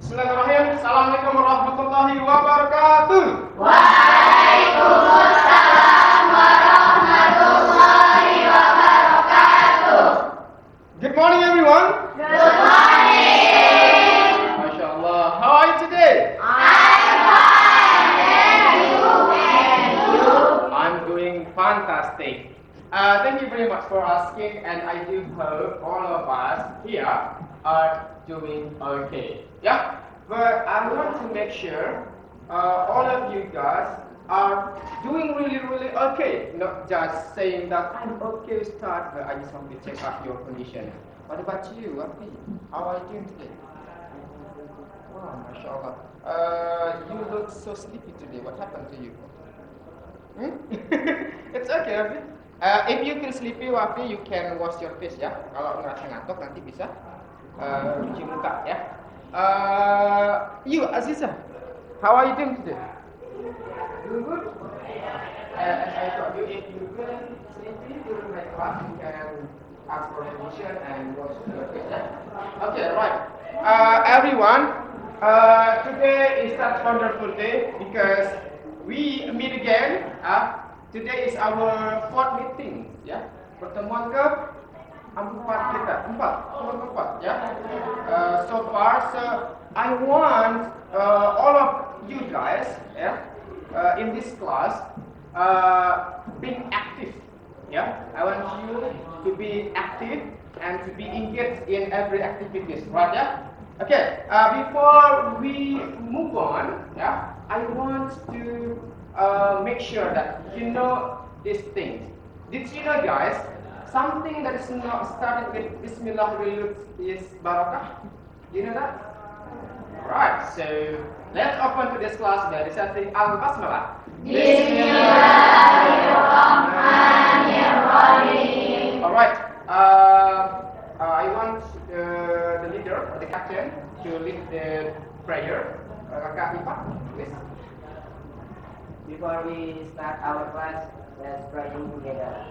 Bismillahirrahmanirrahim. Assalamualaikum warahmatullahi wabarakatuh. Waalaikumsalam warahmatullahi wabarakatuh. Good morning, everyone. Good morning. MashaAllah. How are you today? I'm fine. And you? I'm doing fantastic. Thank you very much for asking, and I do hope all of us here are doing okay. Yeah, but I want to make sure all of you guys are doing really okay. Not just saying that I'm okay, Ustaz, but I just want to check out your condition. What about you, Afi? How are you doing today? Wow, mashallah. You look so sleepy today. What happened to you? It's okay, Afi. If you feel sleepy, Wafi, you can wash your face ya. Kalau ngerasa ngantuk nanti bisa cuci muka ya. You, Aziza, how are you doing today? Doing good? As I told you, if you feel sleepy during my class, you can ask for permission and wash your face ya. Okay, right. Everyone, today is such wonderful day because we meet again. Today is our fourth meeting, ya. Pertemuan keempat kita, keempat, ya. So far, so I want all of you guys, ya, in this class, being active, ya. I want you to be active and to be engaged in every activities, right, ya. Okay. Before we move on, ya, I want to make sure that you know these things. Did you know, guys, something that is not started with Bismillah is barakah? You know that? Right, so let's open to this class by reciting Al-Basmalah. Bismillahirrahmanirrahim. Alright, I want the leader, or the captain, to lead the prayer. Kakak Ipa, please. Before we start our class, let's pray together.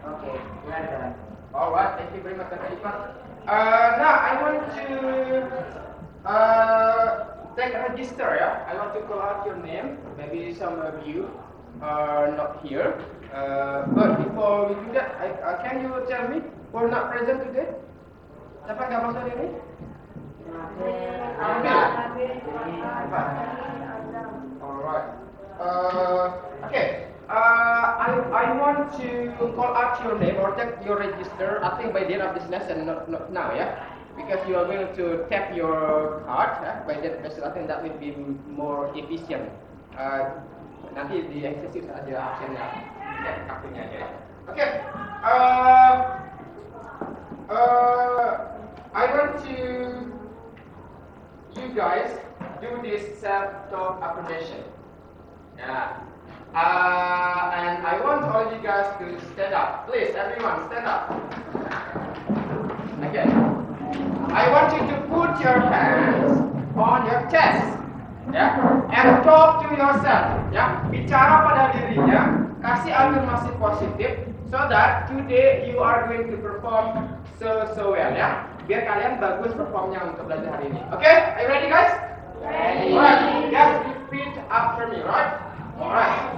Okay, we are done. Alright, thank you very much, Kakak Ipa. Now I want to take a register, yeah. I want to call out your name. Maybe some of you are not here. But before we do that, can you tell me who are not present today? Siapa nggak masuk hari ini? Alright. Okay. I want to call out your name or check your register. I think by the end of this lesson, not now, yeah. Because you are going to tap your card, by that lesson, I think that will be more efficient. Nanti di exercise ada optionnya, tap kartunya aja. Okay. I want you guys do this self-talk affirmation. Yeah. And I want all you guys to stand up. Please, everyone, stand up. Okay. I want you to put your hands on your chest, ya, and talk to yourself, ya. Bicara pada dirinya, kasih afirmasi positif, so that today you are going to perform so well, ya. Biar kalian bagus performnya untuk belajar hari ini. Okay, are you ready, guys? Ready. Alright, just repeat after me, right? Alright.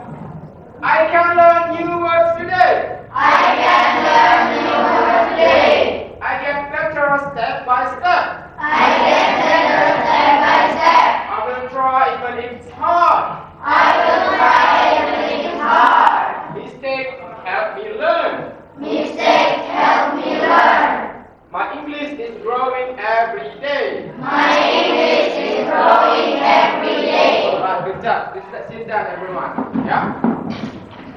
I can learn new words today. I can learn new words today. I get better step by step. I get better step by step. I will try even if it's hard. I will try even if it's hard. Mistakes help me learn. Mistakes help me learn. My English is growing every day. My English is growing every day. Alright, good job. Sit down, everyone. Yeah.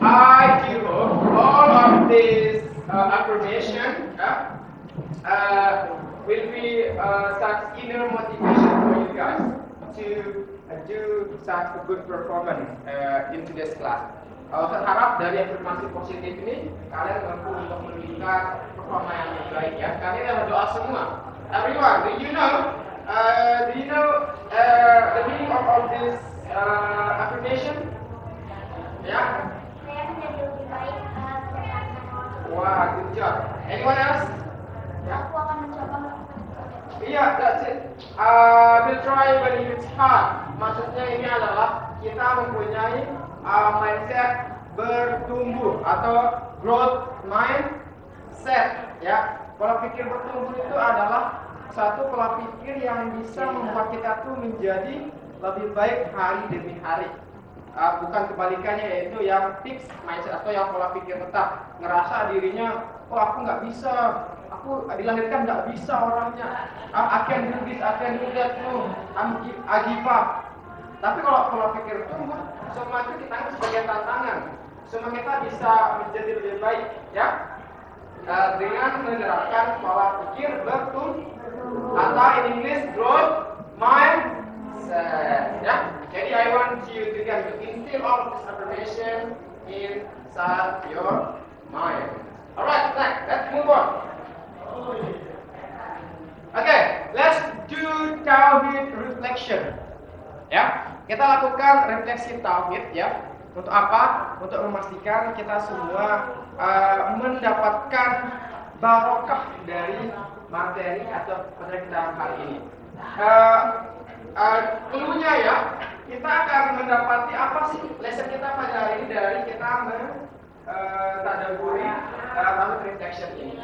I do hope all of this affirmation will be such inner motivation for you guys to do such a good performance in today's class. Harap dari afirmasi positif ini kalian mampu untuk menunjukkan performa yang lebih baik ya. Kalian adalah doa semua. Everyone, do you know the meaning of all this affirmation? Ya. Saya menjadi lebih baik. good job. Anyone else? Ya. Aku akan mencoba melakukan itu. Iya, that's it. We'll try when it's hard. Maksudnya ini adalah kita mempunyai mindset bertumbuh atau growth mindset. Ya, pola pikir bertumbuh itu adalah satu pola pikir yang bisa membuat kita tuh menjadi lebih baik hari demi hari. Bukan kebalikannya, yaitu yang fixed mindset atau yang pola pikir tetap ngerasa dirinya, oh aku nggak bisa, aku dilahirkan nggak bisa orangnya, I can do this, I can do that, no, I give up. Tapi kalau pola pikir tumbuh, semua itu kita anggap sebagai tantangan. Semua kita bisa menjadi lebih baik, ya, dengan menerapkan pola pikir bertumbuh atau in English growth mindset. Ya, jadi I want you to instill all this affirmation inside your mind. Alright, next, let's move on. Okay, let's do tauhid reflection. Ya, kita lakukan refleksi tauhid ya. Untuk apa? Untuk memastikan kita semua mendapatkan barokah dari materi atau materi kita kali ini. Cluenya ya, kita akan mendapati apa sih lesson kita pada hari ini dari kita mentadaburi tauhid reflection ini.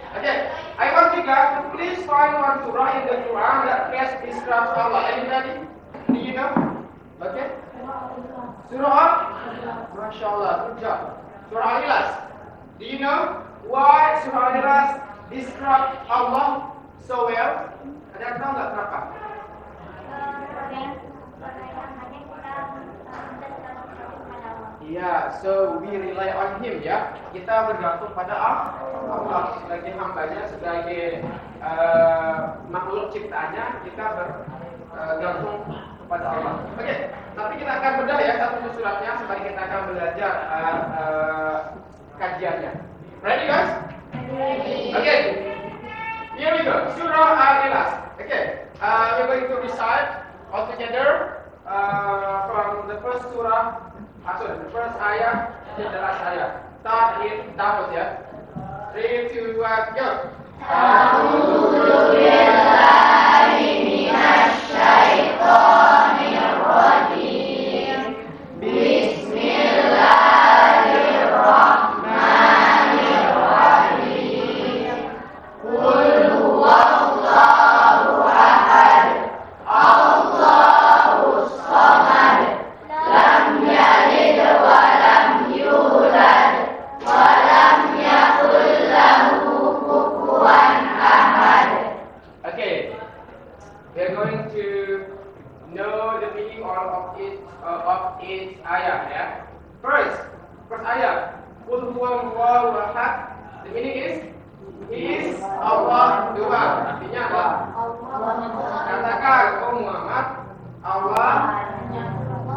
Okay, I want you guys to please find one surah in the Quran that best describes Allah. Anybody? Do you know? Okay. Surah? Masya Allah, good job. Surah Al-Ikhlas. Do you know why Surah Al-Ikhlas describes Allah so well? Ada yang tahu nggak kenapa? Yeah, so we rely on Him ya. Kita bergantung pada Allah sebagai hambanya, sebagai makhluk ciptaannya. Kita bergantung kepada Allah. Oke, tapi kita akan bedah ya satu suratnya sembari kita akan belajar kajiannya. Ready guys? Ready. Okay. Here we go. Surah Al-Ikhlas. Okay. We're going to recite all together from the first surah. The first ayah to the last ayah. Start in Tawud ya. 3, 2, 1, go. A'udzu billahi minasy syaithanir rajim. Bismillahirrahmanirrahim. Qul huwallahu ahad. Allahus samad. Lam yalid wa lam yulad wa lam yakul lahu kufuwan ahad. Okay, we are going to know the meaning of each ayah. Ya. First ayah. Qul huwallahu ahad. The meaning is Allah Tuhan. Artinya apa? Katakan, oh Muhammad, Allah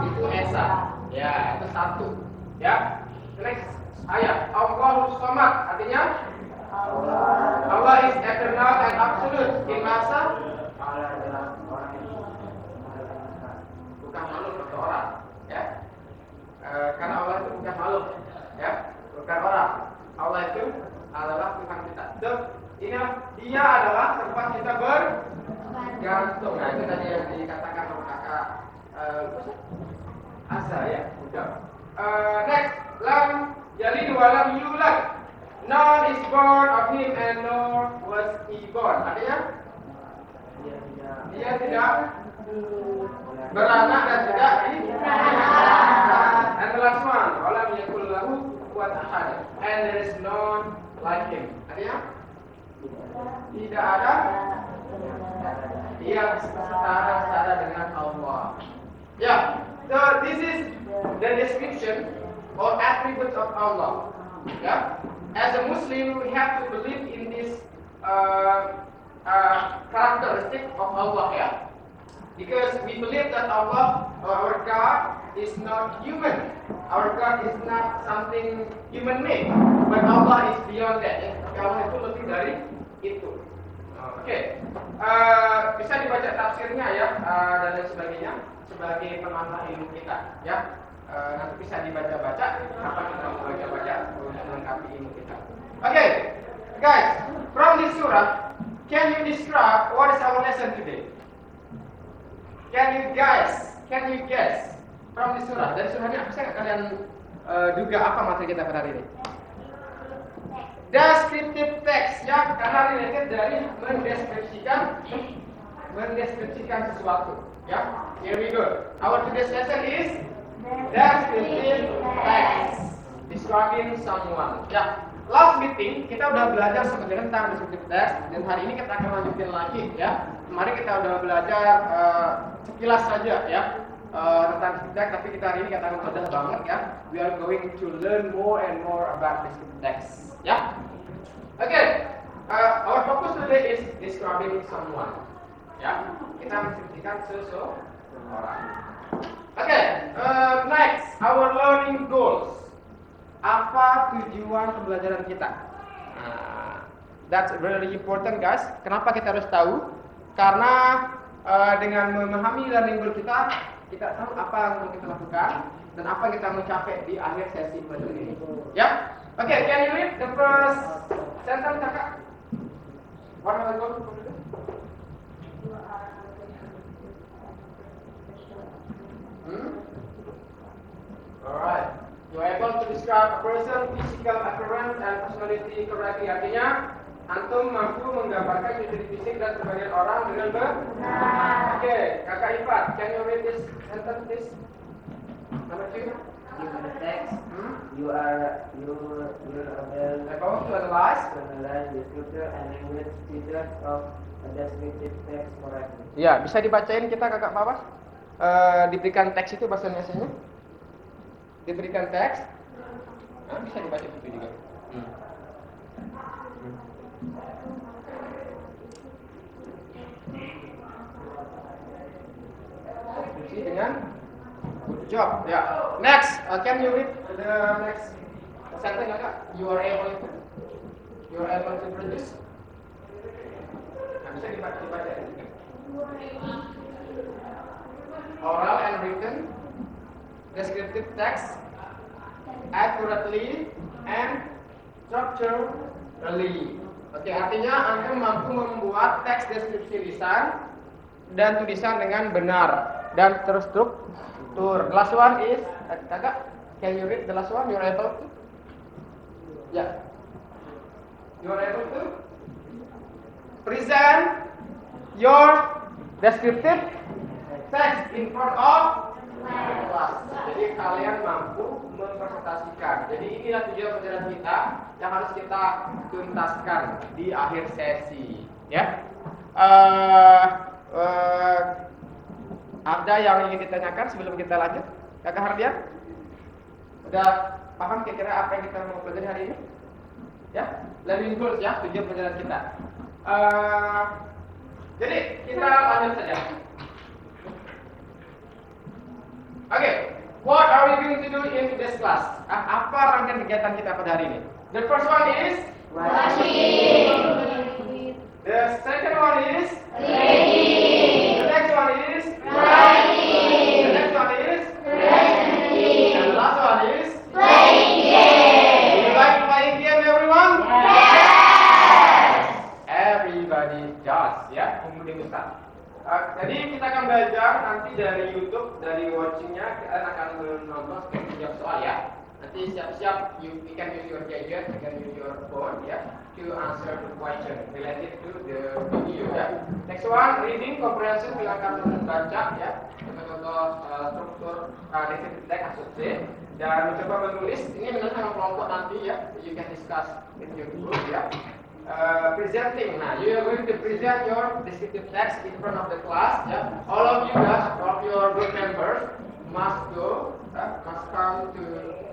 itu esa, ya itu satu, ya. Next ayat, Allahus samad, artinya Allah is eternal and absolute. In masa Allah adalah orang yang bukan makhluk atau orang, ya. Karena Allah itu bukan makhluk, ya, bukan orang. Allah itu adalah Tuhan kita. So, ini dia adalah tempat kita bergantung. Nah itu tadi yang dikatakan oleh kakak Asa ya, udah. Next, lam yalid wa lam yulad. None is born of him and nor was he born. Artinya dia tidak beranak dan tidak and the last one, walam yakul lahu kufuwan ahad. And there is none like him. Artinya tidak ada yang setara dengan Allah. Yeah. So this is the description or attributes of Allah. Yeah. As a Muslim, we have to believe in this characteristic of Allah. Yeah. Because we believe that Allah, our God, is not human. Our God is not something human-made, but Allah is beyond that. Ya. Allah itu lebih dari itu. Oke. Bisa dibaca tafsirnya ya dan lain sebagainya sebagai penambah ilmu kita. Ya. Nanti bisa dibaca-baca. Apa kita mau baca-baca untuk melengkapi ilmu kita. Oke. Guys, from this surah, can you describe what is our lesson today? Can you guess? From this surah? Dari surah ini bisa nggak kalian duga apa materi kita pada hari ini? Descriptive text, ya, karena related dari mendeskripsikan sesuatu. Ya, here we go. Our today's lesson is descriptive text, describing someone. Ya, last meeting kita udah belajar sebenarnya tentang descriptive text dan hari ini kita akan lanjutin lagi. Ya, kemarin kita udah belajar sekilas saja ya tentang descriptive text, tapi kita hari ini kita akan belajar banget ya. We are going to learn more and more about descriptive text. Ya, okay. Our focus today is describing someone. Ya, kita mendeskripsikan seseorang. Okay. Next, our learning goals. Apa tujuan pembelajaran kita? That's very important, guys. Kenapa kita harus tahu? Karena dengan memahami learning goal kita tahu apa yang mau kita lakukan dan apa yang kita mau capai di akhir sesi pelajaran ini. Ya, okay. Can you read the first sentence, kakak? What are the goals for today? Alright. You are able to describe a person, physical appearance, and personality correctly. Artinya, antum mampu menggambarkan ciri fisik dan sebagian orang dengan benar. Okay, kakak Ifat, can you read this sentence, please? Number 2. Given the text, you are About to analyze the scripture and language features of a descriptive text correctly. Ya, bisa dibacain kita kakak Fawas? Diberikan teks itu bahasa Indonesianya? Diberikan teks? Bisa dibaca itu juga. Deskripsi dengan good job. Ya. Next, can you read the next sentence kakak? You are able to produce. Bisa dibaca juga. Oral and written descriptive text accurately and structurally. Oke, artinya antum mampu membuat teks deskripsi lisan dan tulisan dengan benar dan terstruktur. The last one is, kakak, can you read the last one? You are able to? Yeah. You are able to present your descriptive text in front of kelas. Jadi kalian mampu mempresentasikan. Jadi inilah tujuan pelajaran kita yang harus kita tuntaskan di akhir sesi. Ya. Ada yang ingin ditanyakan sebelum kita lanjut? Kakak Hardian? Udah paham kira-kira apa yang kita mau pelajari hari ini? Ya, learning goals ya, tujuan pelajaran kita. Jadi kita lanjut saja. Okay, what are we going to do in this class? Apa rangkaian kegiatan kita pada hari ini? The first one is Watching. the second one is Reading. the next one is Writing. the next one is Presenting. and the last one is Playing do game. you like playing game, everyone? Yes. Everybody does, ya, kemudian besar. Jadi kita akan belajar nanti dari YouTube, dari watchingnya kalian akan menonton setiap soal ya. Nanti siap-siap, you can use your gadget, you can use your phone ya, to answer the question related to the video ya. Next one, reading comprehension, silakan membaca ya, contoh struktur descriptive text maksudnya, dan mencoba menulis. Ini menulis sama kelompok nanti ya, you can discuss with your group ya. Presenting. Nah, you are going to present your descriptive text in front of the class. Yeah. All of you guys, all of your group members must come to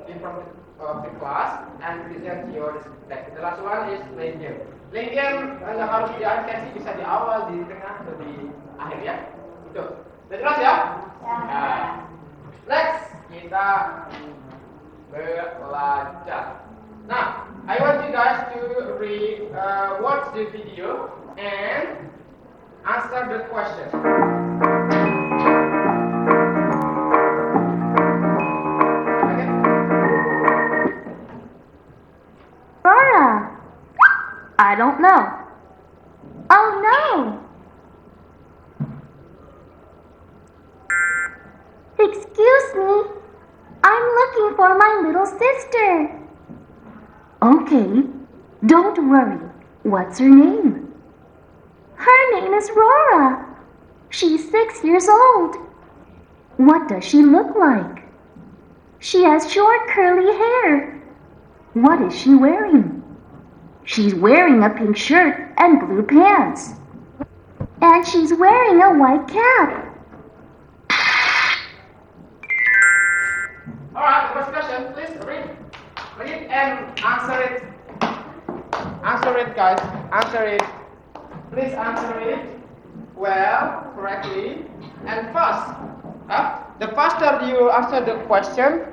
in front of the class and present your descriptive text. The last one is playing game. Playing game harus di akhir sesi, bisa di awal, di tengah, atau di akhir ya. Itu. Sudah jelas ya? Next, kita belajar. Now, I want you guys to watch the video and answer the question. Okay? Rona. I don't know. Oh no! Excuse me. I'm looking for my little sister. Okay, don't worry. What's her name? Her name is Rora. She's 6 years old. What does she look like? She has short curly hair. What is she wearing? She's wearing a pink shirt and blue pants. And she's wearing a white cap. Alright, the first question, please read and answer it. Answer it, guys. Answer it. Please answer it well, correctly, and fast. The faster you answer the question,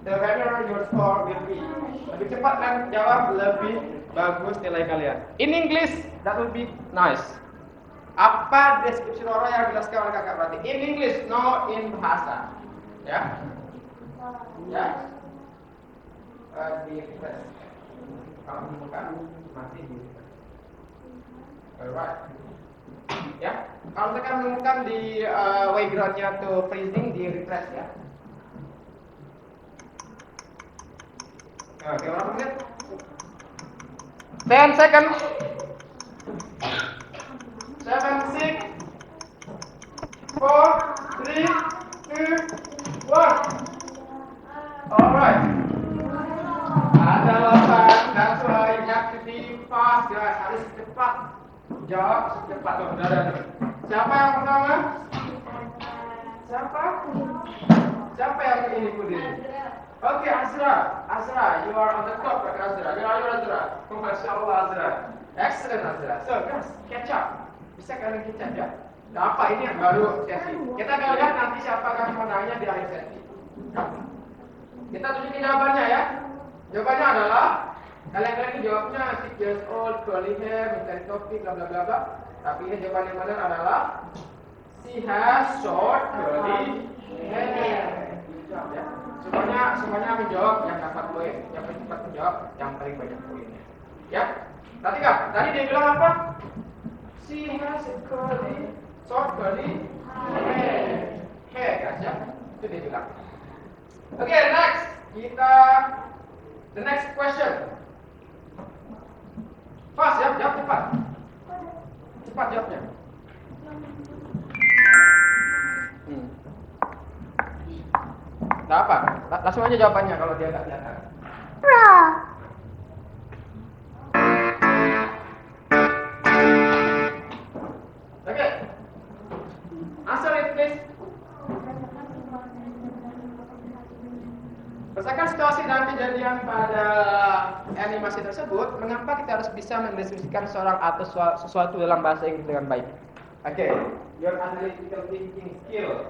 the better your score will be. Lebih cepat kan jawab, lebih bagus nilai kalian. In English, that will be nice. Apa deskripsi Rora yang dijelaskan oleh kakak berarti? In English, no in bahasa. Ya. Ya. Di refresh. Kalau menemukan mati di refresh. Alright. Ya. Kalau tekan menemukan di backgroundnya tuh freezing di refresh ya. Oke, berapa menit? 10 seconds. 7, 6, 4, 3, 2, 1. Alright. Ada 8. That's why you have to be fast, guys. Harus cepat. Jawab secepat. Siapa yang pertama? Siapa? Siapa yang ini Kudin? Okay, Azra. Azra, you are on the top, Azra. Where are you, Azra? Masya Allah, Azra. Excellent, Azra. So, guys, catch up. Bisa kalian catch up ya? Nah, apa ini yang baru sesi? Kita akan lihat nanti siapakah pemenangnya di akhir sesi. Kita tunjukin jawabannya ya. Jawabannya adalah kalian jawabnya 6 years old, curly hair, mencari topik, bla bla bla bla. Tapi ini jawaban yang benar adalah she has short curly hair. Ya. Semuanya menjawab yang dapat poin, yang paling cepat menjawab yang paling banyak poinnya. Ya. Tadi dia bilang apa? She has a short curly hair. Hair guys ya. Itu dia bilang. Oke, next. The next question. Fast ya, jawab cepat. Cepat jawabnya. Gak apa, langsung aja jawabannya kalau dia gak kelihatan. Ra. Oke. Answer it please. Berdasarkan situasi dan kejadian pada animasi tersebut, mengapa kita harus bisa mendeskripsikan seorang atau sesuatu dalam bahasa Inggris dengan baik? Oke, your analytical thinking skill.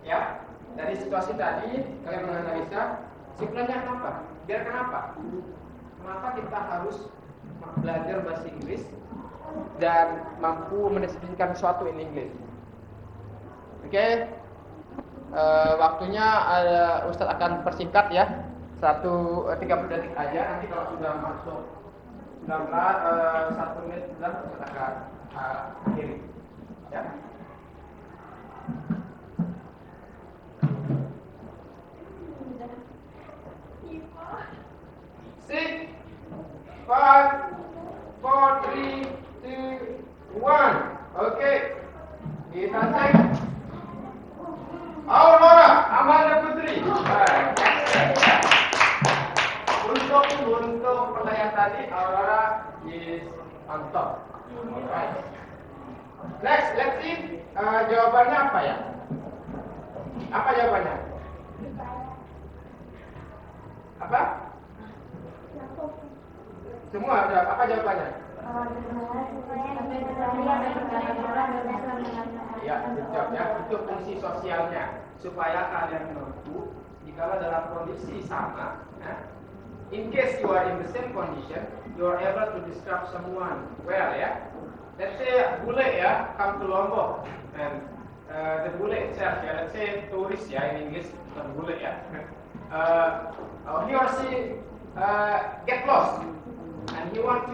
Ya, dari situasi tadi kalian menganalisa, simpulannya kenapa? Biar kenapa? Kenapa kita harus belajar bahasa Inggris dan mampu mendeskripsikan sesuatu in English? Oke. Waktunya Ustadz akan persingkat ya 30 detik aja. Nanti kalau sudah masuk 1 menit Ustadz akan akhiri ya. Six, 5, 4, 3, 2, 1. Oke. Kita cek. Aurora Amanda Putri. Untuk pertanyaan tadi, Aurora is on top. Alright. Next, let's see. Jawabannya apa ya? Apa jawabannya? Apa? Semua jawab. Apa jawabannya? Ya, jawabnya itu fungsi sosialnya supaya kalian mampu jika dalam kondisi sama, in case you are in the same condition, you are able to describe someone well ya. Let's say bule ya, come to Lombok and the bule itself ya, let's say tourist ya in English, bukan bule ya. He or she get lost. and he want to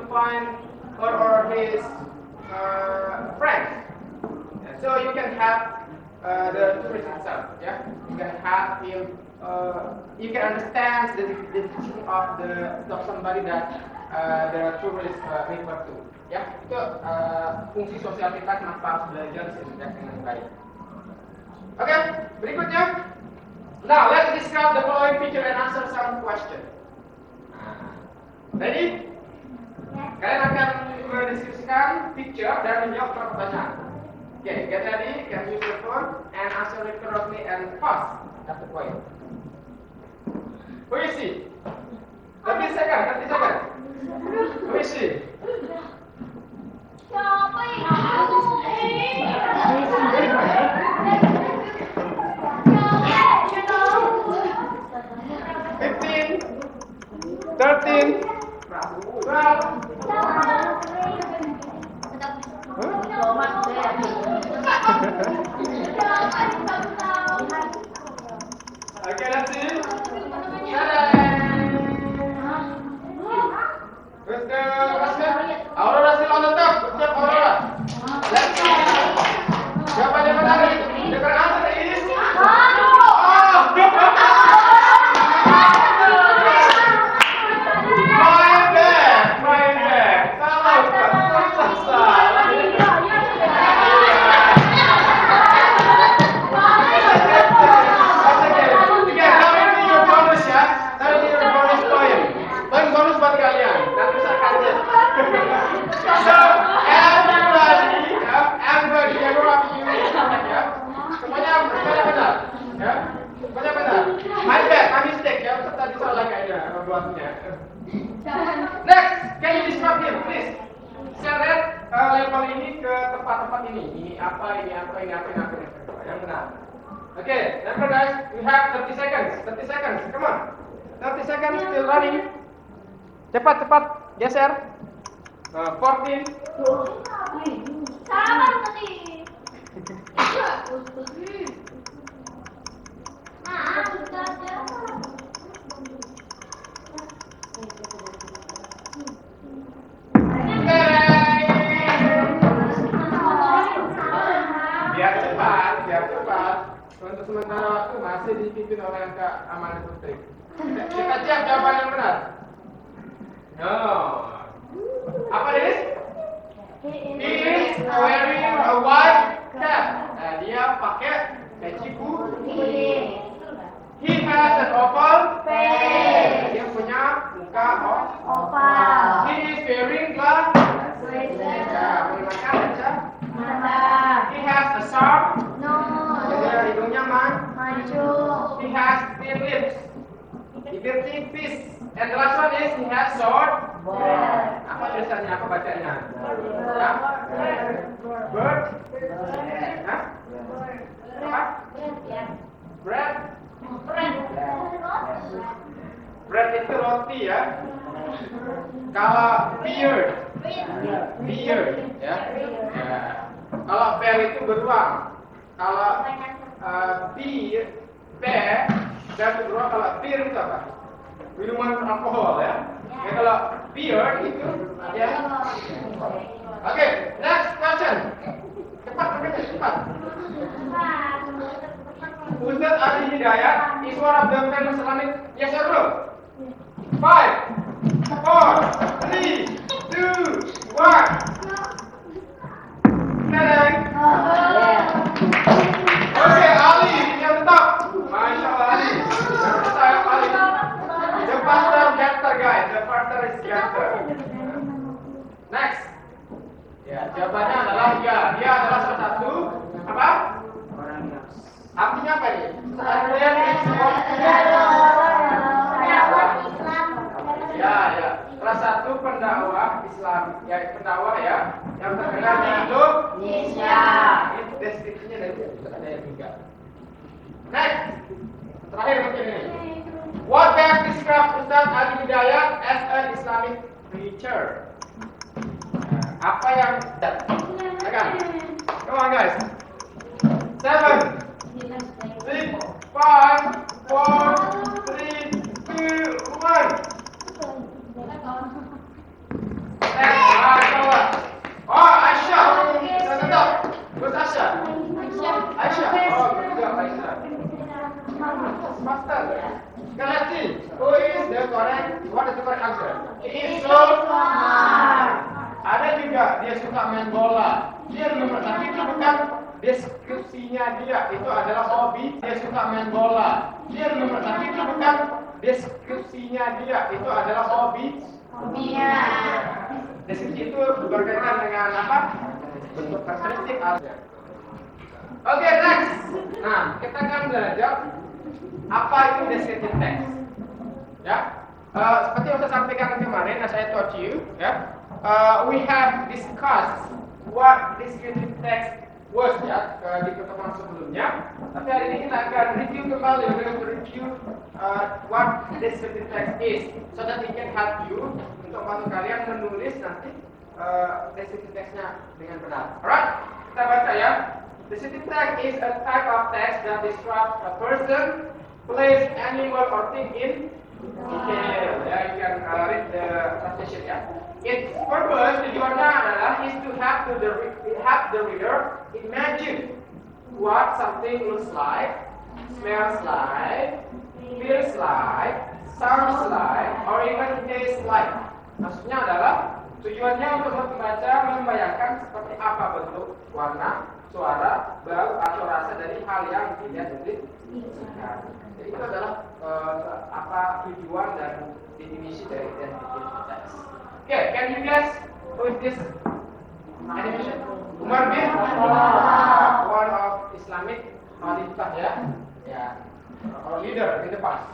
find her or his friends. And so you can have the tourist itself. Yeah, you can have him. You can understand the teaching of somebody that the tourist refer to. Ya, itu fungsi sosial kita kenapa harus belajar dengan baik. Oke, berikutnya. Now let's describe the following picture and answer some question. Ready? Kalian akan mendeskripsikan picture dan menjawab pertanyaan. Okay, get ready, can use your phone and answer it correctly and fast. That's the point. Who is she? 30 seconds. Who is she? Siapa itu? 15, 13, 12. Okay, let's see. Where's the Russell? Aurora still on the top. Good job, Aurora. Let's see. Siapa yang benar? The correct answer is my bad. Salah. Bonus buat kalian. Nanti bisa kaget. So everybody, every one of you, ya. Semuanya benar. Ya. Semuanya benar. My bad, my mistake ya. Tadi salah kayaknya buatnya. Next, can you describe him, please? Share level ini ke tempat-tempat ini. Ini apa. Yang benar. Okay, remember guys, we have 30 seconds. 30 seconds, come on. 30 seconds still running. Cepat, geser. 14. Sabar tadi. Biar cepat. Untuk sementara waktu masih dipimpin oleh Kak Amanda Putri. Kita cek jawaban yang benar. No. Apa ini? He is wearing a white cap. Nah, dia pakai peci putih. He has an oval face. Dia punya muka oval. He is wearing glasses. Ya, menggunakan kaca. He has a sharp nose. Jadi hidungnya mancung. He has thin lips. Bibir tipis. And the last one is he has short breath. Apa tulisannya? Apa bacanya? Bird. Hah? Apa? Bread. Bread itu roti ya. Kalau beard ya. Kalau bear itu beruang. Kalau bear itu beruang. Kalau beer itu apa? Minuman alkohol ya. Kalau beer itu ya. Oke, next question. Cepat. Ustaz Ali Hidayat is one of the famous Islamic, yes or no? 5, 4, 3, 2, 1. Tadang. Oke, Ali yang tetap. Masya Allah Ali. Ali. The faster getter guys, the faster is getter. Next. Ya, jawabannya adalah ya. Dia adalah salah satu apa? Artinya apa ini? Kalian ya. Salah satu pendakwah Islam, ya pendakwah ya, yang terkenal di Indonesia. Ini deskripsinya dari ada yang juga. Next. Terakhir mungkin ini. What can describe Ustaz Ali Hidayat as an Islamic preacher? Apa yang akan? Come on guys. 7, 6, 5, 4, 3, 2, 1. correct? What is the correct answer? He is so smart. Ada juga dia suka main bola. Dia nomor, tapi itu bukan deskripsinya dia. Itu adalah hobi. Dia suka main bola. Dia nomor, tapi itu bukan deskripsinya dia. Itu adalah hobi. Iya. Deskripsi itu berkaitan dengan apa? Bentuk karakteristik aslinya. Oke, next. Nah, kita akan belajar apa itu descriptive text. Ya, seperti yang saya sampaikan kemarin, as I taught you, ya, we have discussed what descriptive text was, ya, di pertemuan sebelumnya. Tapi hari ini kita akan review kembali, we're going to review what descriptive text is, so that we can help you untuk bantu kalian menulis nanti descriptive textnya dengan benar. Alright, kita baca ya. Descriptive text is a type of text that describes a person, place, animal, or thing in detail. Ya, you can read the translation ya. Its purpose tujuannya adalah is to have the reader imagine what something looks like, smells like, feels like, sounds like, or even tastes like. Maksudnya adalah tujuannya untuk membaca membayangkan seperti apa bentuk, warna, suara, bau, atau rasa dari hal yang dilihat dari. Jadi itu adalah apa tujuan dan definisi dari descriptive text. Okay, can you guess who is this animation? Umar bin one of Islamic Khalifah ya, our leader in the past.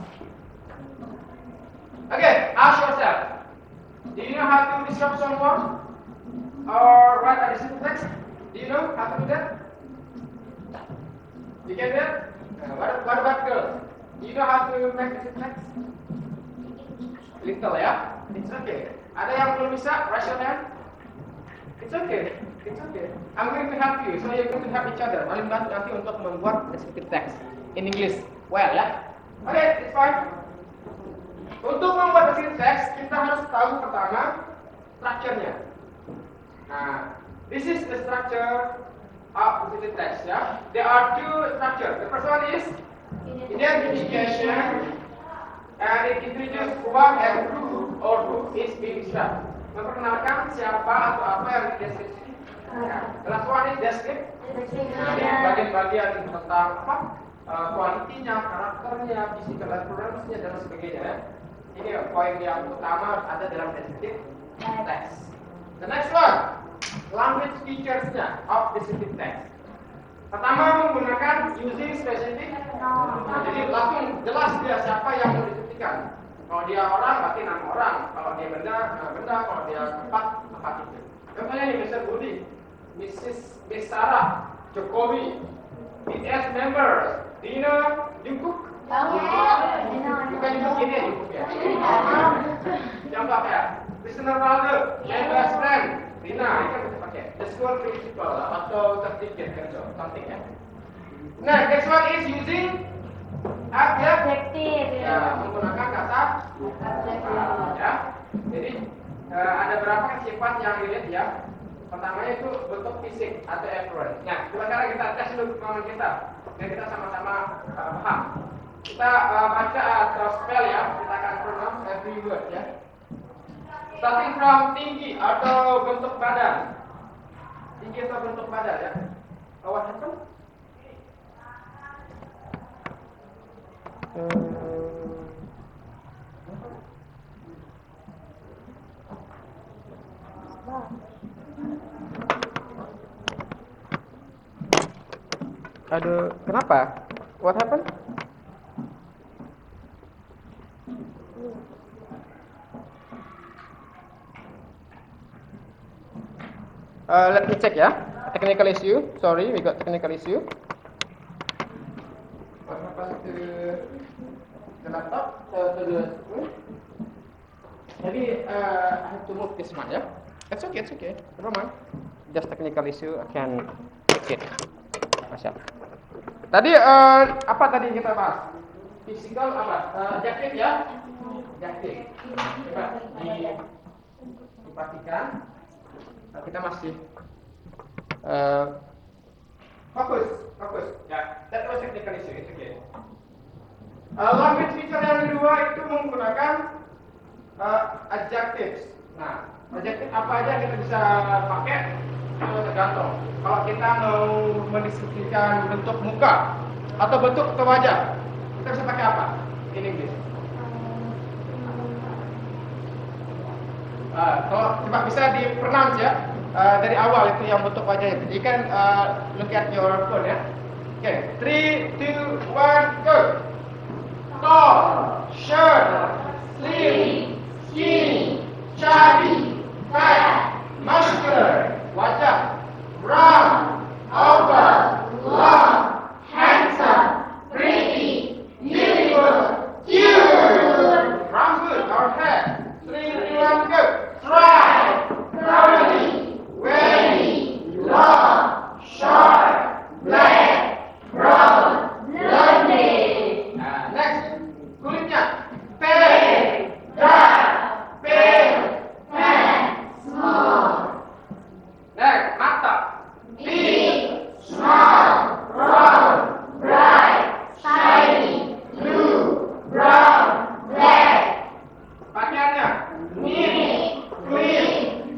Okay, ask yourself, do you know how to describe someone or write a descriptive text? Do you know how to do that? You can do that? What about girls? Do you know how to make descriptive text? Little ya? It's okay. Ada yang belum bisa? Raise your hand. It's okay. It's okay. I'm going to help you. So you're going to help each other. Paling bantu nanti untuk membuat descriptive text in English. Well ya. Okay, it's fine. Untuk membuat descriptive text, kita harus tahu pertama structure-nya. Nah, this is the structure of descriptive text ya. There are two structures. The first one is identification, and it introduces what and who or who is being described. Memperkenalkan siapa atau apa yang dideskripsi. The last one is descriptive. Jadi bagian-bagian tentang apa? Kualitinya, karakternya, physical appearance-nya dan sebagainya ya. Ini poin yang utama ada dalam descriptive text. The next one, language features-nya of descriptive text. Pertama menggunakan using specific. Jadi langsung jelas dia siapa yang mau deskripsikan. Kalau dia orang berarti nama orang. Kalau dia benda, nama benda. Kalau dia tempat itu. Contohnya nih Mr. Budi, Mrs. Sarah, Jokowi, BTS members, Dina, Jungkook. Bukan Jungkook ini Jungkook ya. Contoh ya, Cristiano Ronaldo, my best friend, Dina, ini kan kita pakai. The school principal atau certificate kan so, something ya. Nah, next one is using adjective. Ya, menggunakan kata ya. Jadi ada berapa sifat yang dilihat ya? Pertamanya itu bentuk fisik atau appearance. Nah, sekarang kita tes dulu kemampuan kita. Dan kita sama-sama paham. Kita baca atau spell ya. Kita akan pronounce every word ya. Starting from tinggi atau bentuk badan. Tinggi atau bentuk badan ya. What happened? Aduh, kenapa? What happened? Let me check ya. Technical issue. Sorry, we got technical issue. What happened to the laptop? To the screen? Maybe I have to move this one ya. It's okay. Never mind. Just technical issue. I can fix it. Masya. Tadi apa tadi kita bahas? Physical apa? Adjective ya? Adjective. Coba diperhatikan. Kita masih fokus. Ya, that was technical issue. It's okay. Language feature yang kedua itu menggunakan adjectives. Nah, adjective apa aja yang kita bisa pakai itu tergantung. Kalau kita mau mendeskripsikan bentuk muka atau bentuk wajah, kita bisa pakai apa in English? Kalau coba bisa di-pronounce ya, dari awal itu yang bentuk wajahnya. You can look at your phone ya. Okay, 3, 2, 1, go. Tall, short, slim, skinny, chubby, fat, muscular, wajah, brown, oval, long, handsome, pretty, beautiful, cute. Rambut or hair. 3, 2, 1, go. Dry, curly, wavy, long, short, black, brown, blondie. Next, kulitnya pale, dark, pale, tan, small. Next, mata big, small, round, bright, shiny, blue, brown, black. Pakaiannya neat, clean,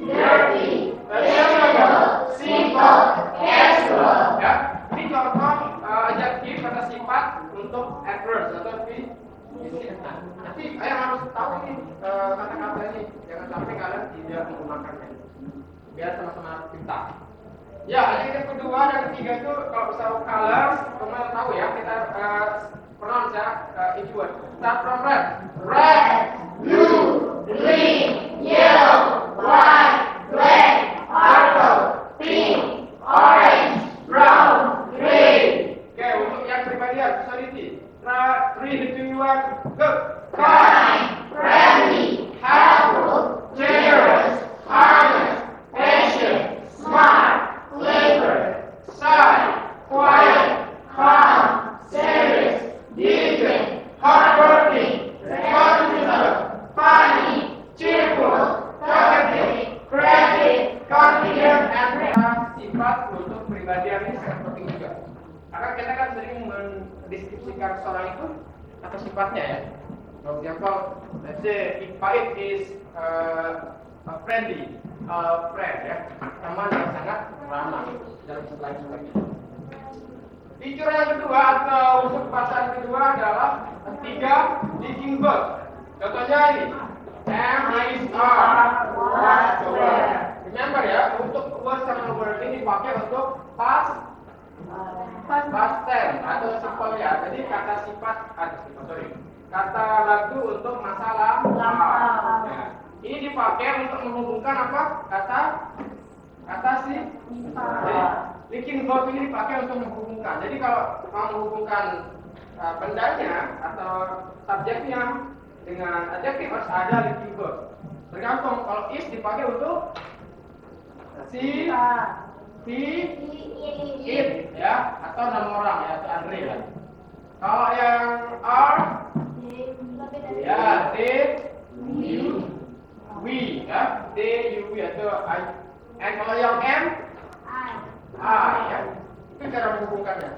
dirty, fashionable, simple, casual. Ya, ini contoh adjektif kata sifat untuk adverbs atau visit. Nanti kalian harus tahu ini kata-kata ini, jangan sampai kalian tidak menggunakannya. Biar sama-sama pintar. Ya, adjektif kedua dan ketiga itu kalau misalnya colors, teman tahu ya kita pronounce ya each word. Start from red. Red, blue, green, yellow, white, black, purple, pink, orange, brown, gray. Oke, untuk yang pribadian, personality. 3, 2, 1, go. Kind, friendly, helpful, generous, honest, patient, smart, clever, shy, quiet, calm, serious, diligent, hardworking, responsible, funny, cheerful, talkative, creative, confident, and sifat untuk pribadian ini sangat penting juga. Karena kita kan sering mendeskripsikan seorang itu atas sifatnya ya. For example, let's say if Faid is a friendly friend ya, teman yang sangat ramah dalam sebagainya. Feature yang kedua atau unsur bahasa yang kedua adalah 3 linking verb. Contohnya ini, am, is, are, was, were. Remember ya, untuk was sama were ini dipakai untuk past tense atau simple ya. Jadi kata sifat, kata lagu untuk masalah lampau. Ya. Ini dipakai untuk menghubungkan apa? Kata sifat. Linking verb ini dipakai untuk menghubungkan. Jadi kalau mau menghubungkan bendanya atau subjeknya dengan adjektif harus ada linking verb. Tergantung kalau is dipakai untuk si, it ya atau nama orang ya atau Andre ya. Kalau yang are ya they, you, we ya they, you, we atau I. And kalau yang am ya, itu cara menghubungkannya.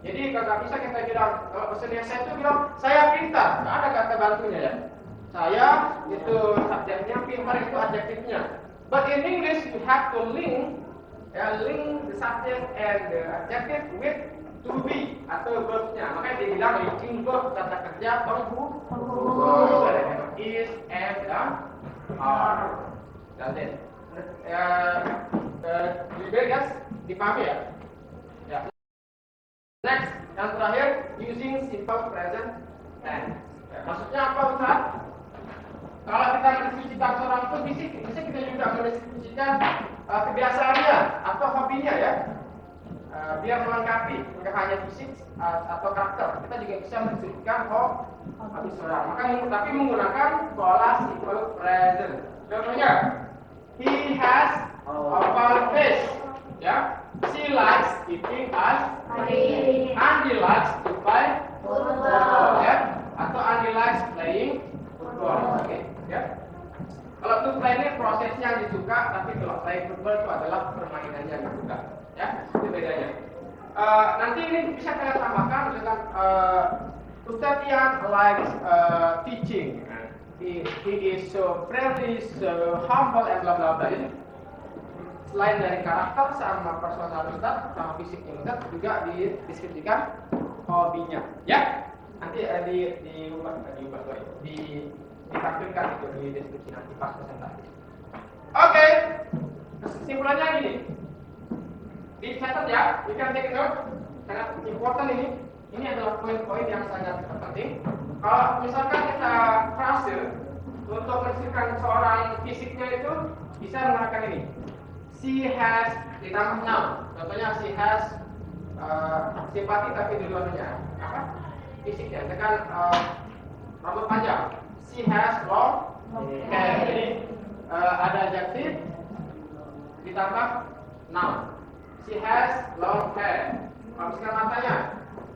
Jadi kalau bisa kita bilang, kalau pesannya saya itu bilang, saya pintar, nggak ada kata bantunya ya. Saya itu subjeknya, pintar itu adjektifnya. But in English you have to link the subject and the adjective with to be atau verbnya. Makanya dibilang linking verb kata kerja penghubung is, am, dan are. That's it. Guys, dipahami ya? Ya. Next, yang terakhir, using simple present tense. Ya, maksudnya apa Ustaz? Kalau kita mendeskripsikan seorang itu, bisa kita juga mendeskripsikan kebiasaannya atau hobinya ya. Biar melengkapi, bukan hanya fisik atau karakter. Kita juga bisa mendeskripsikan hobi seorang. Tapi menggunakan pola simple present. Contohnya, he has oval face. Ya, she likes eating ice cream. Andy likes to play football. Ya, atau Andy likes playing football. Oke, ya. Kalau to play ini prosesnya yang disuka, tapi kalau play football itu adalah permainannya yang disuka. Ya, itu bedanya. Nanti ini bisa kalian tambahkan misalkan Ustaz yang likes teaching. he is so friendly, so humble, and bla bla bla. Jadi selain dari karakter sama personalitas sama fisiknya Ustaz, juga dideskripsikan hobinya. Ya, nanti ditampilkan itu di deskripsi nanti pas presentasi. Oke, kesimpulannya gini. Dicatat ya, you can take a note. Sangat important ini. Ini adalah poin-poin yang sangat penting. Kalau misalkan kita frase untuk mensifkan seorang fisiknya itu bisa menggunakan ini. She has ditambah noun. Contohnya she has simpati tapi dua-duanya apa? Fisiknya. Dengan rambut panjang. She has long hair. Jadi ada adjektif ditambah noun. She has long hair. Kalau misalkan matanya,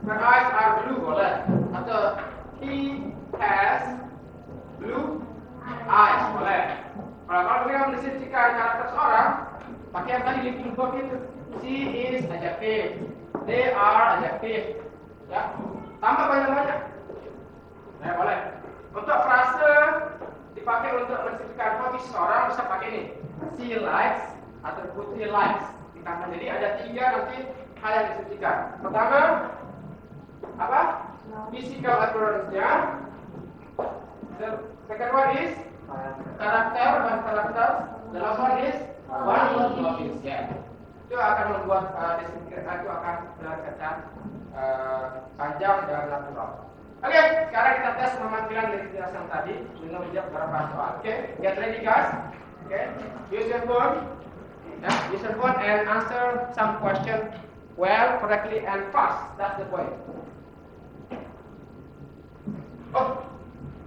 her eyes are blue boleh. Atau he has blue eyes boleh. Kalau kita mendeskripsikan karakter seorang, pakai yang tadi linking verb itu. She is adjective. They are adjective. Ya, tambah banyak-banyak. Nah, boleh. Untuk frase dipakai untuk mendeskripsikan hobi seseorang bisa pakai ini. She likes atau Putri likes. Ditambah jadi ada 3 nanti hal yang disebutkan. Pertama, apa? Physical appearance-nya. The second one is karakter. The last one is one of his. Ya. Itu akan membuat deskripsi itu akan terkesan panjang dan natural. Oke, sekarang kita tes pemanggilan dari penjelasan tadi dengan menjawab beberapa soal. Oke, get ready guys. Oke, use your phone. Use your phone and answer some question well, correctly, and fast. That's the point. Oh,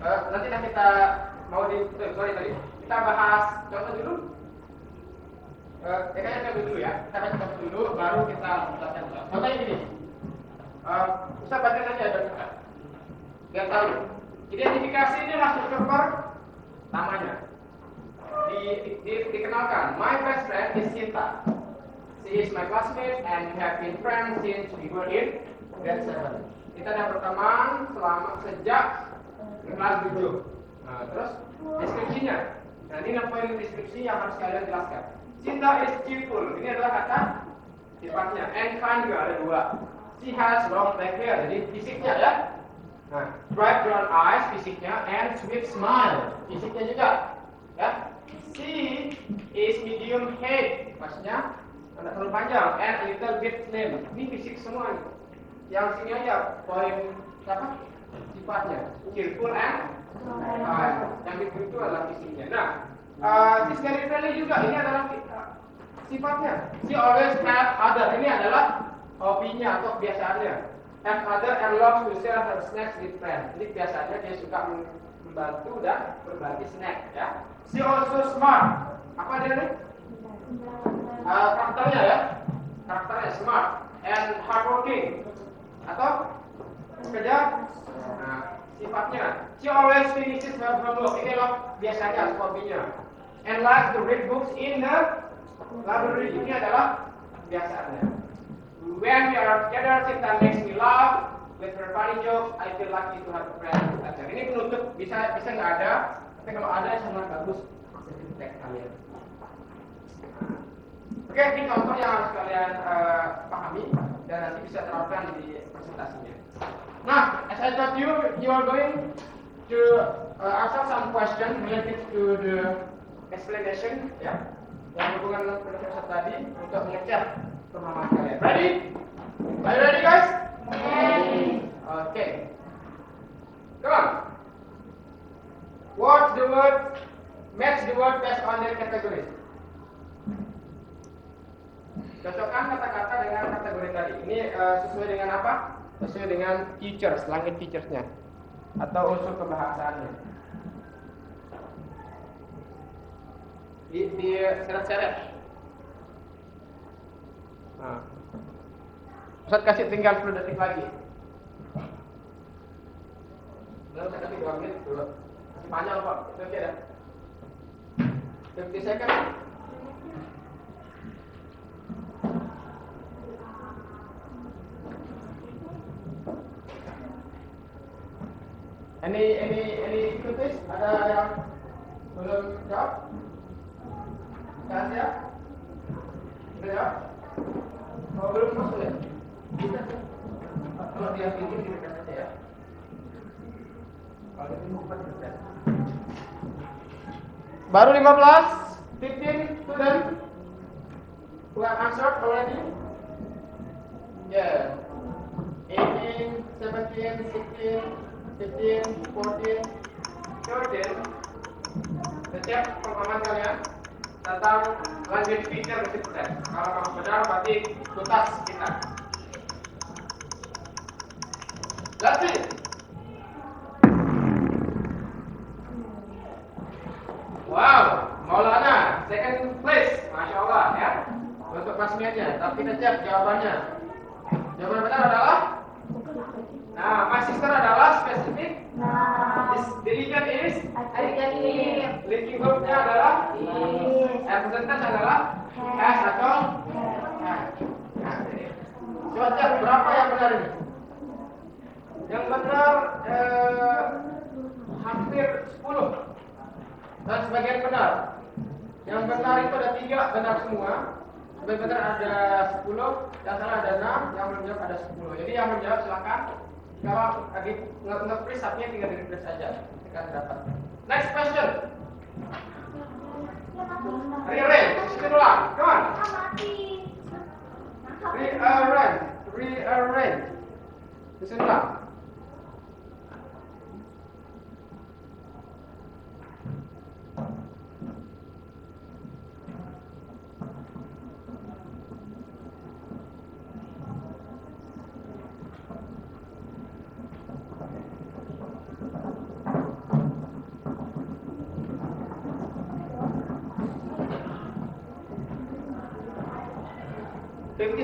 nanti kita mau sorry. Kita bahas contoh dulu. Kayaknya contoh dulu ya. Kita baca contoh dulu, baru kita jelaskan. Contohnya gini. Bisa baca aja ada. Biar tahu. Identifikasi ini langsung cover namanya. Dikenalkan. My best friend is Sinta. She is my classmate and we have been friends since we were in grade 7. Kita sudah berteman sejak kelas 7. Nah, terus deskripsinya. Nah, ini poin deskripsi yang harus kalian jelaskan. Sinta is cheerful. Ini adalah kata sifatnya. And kind juga ada 2. She has long black hair. Jadi fisiknya ya. Nah, bright brown eyes fisiknya and sweet smile. Fisiknya juga. Ya. She is medium height. Maksudnya tidak terlalu panjang and a little bit slim. Ini fisik semua nih. Yang sini aja poin apa? Sifatnya cheerful and yang itu adalah fisiknya. Nah, she's very friendly juga. Ini adalah sifatnya. She always have other. Ini adalah hobinya atau kebiasaannya. Have other and loves to share her snacks with friends. Jadi biasanya dia suka membantu dan berbagi snack. Ya. She also smart. Apa dia nih? Karakternya ya. Karakternya smart and hardworking. Atau kerja. Nah, sifatnya. She always finishes her homework. Ini loh biasanya hobinya. And likes to read books in the library. Ini adalah kebiasaannya. When we are together, Sinta makes me laugh with her funny jokes. I feel lucky to have a friend. Ini penutup bisa nggak ada, tapi kalau ada sangat bagus. Teks kalian. Oke, ini contoh yang harus kalian pahami dan nanti bisa terapkan di presentasinya. Nah, as I told you, you are going to answer some question related to the explanation, ya, yang berhubungan dengan penjelasan tadi untuk mengecek pemahaman kalian. Ready? Are you ready, guys? Ready. Okay. Come on. What's the word? Match the word based on their categories. Cocokkan kata-kata dengan kategori tadi. Ini sesuai dengan apa? Sesuai dengan features, language features-nya atau unsur kebahasaannya. Di seret-seret. Nah. Ustaz kasih tinggal 10 detik lagi. Belum saya kasih 2 menit dulu. Masih panjang kok. Itu oke dah. 50 second. Any difficulties? Ada yang belum jawab? Kan ya? Sudah jawab? Oh, belum masuk ya? Bisa. Kalau dia pilih dekat aja ya. Kalau ini bukan dekat. Baru 15, 15 student who have answered already. Yeah. 18, 17, 16, 15, 14, 13. Setiap pengalaman kalian tentang language feature mesti persen. Kalau kamu benar berarti tuntas kita. That's it. Wow, Maulana, second place, Masya Allah ya. Untuk classmate-nya, tapi kita cek jawabannya. Jawaban benar adalah, nah, my sister adalah spesifik. The region is, linking group-nya adalah, representasi adalah S atau coba cek berapa yang benar ini. Yang benar hampir 10. Dan sebagian benar. Yang benar itu ada 3, benar semua. Sebagian benar ada 10, yang salah ada 6, yang menjawab ada 10. Jadi yang menjawab silakan. Kalau lagi nge-freeze subnya tinggal di-refresh saja. Kita dapat. Next question. Rearrange. Susun ulang. Come on. Rearrange. Susun ulang.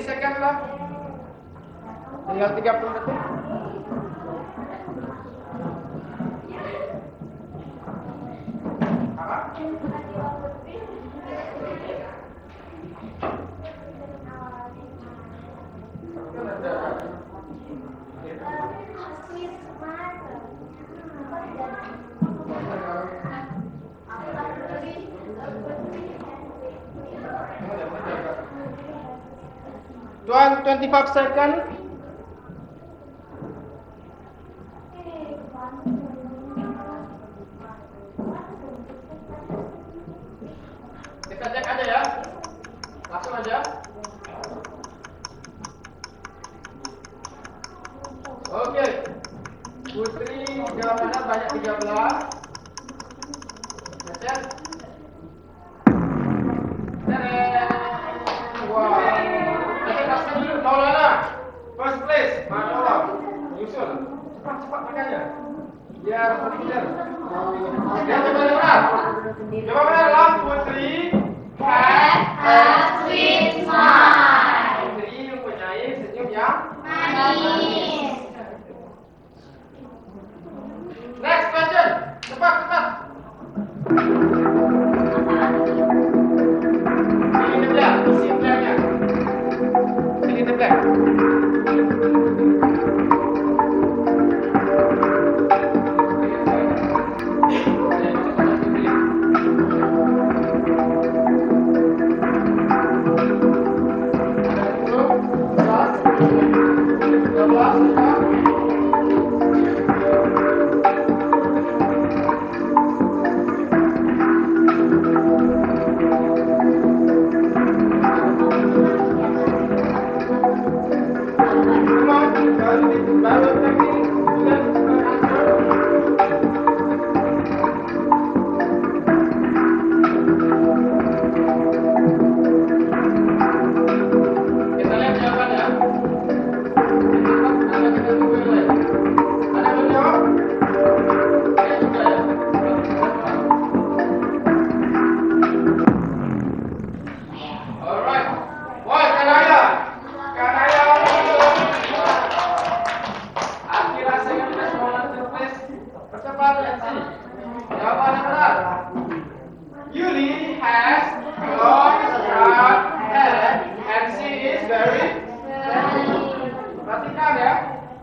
Second lah. Tinggal 30 detik. Apa? Tuan, 25 second. Kita cek aja ya. Langsung aja. Oke. Putri jawabannya banyak 13. Kita cek. Wow. Maulana, first place, Masya Allah. Nyusul, cepat makanya. Biar berpikir. Dia coba benar. Coba benar, Putri Have a sweet smile. Putri mempunyai senyum yang Manis. Next question, cepat. Ini dia, isi blanknya. Ini the black.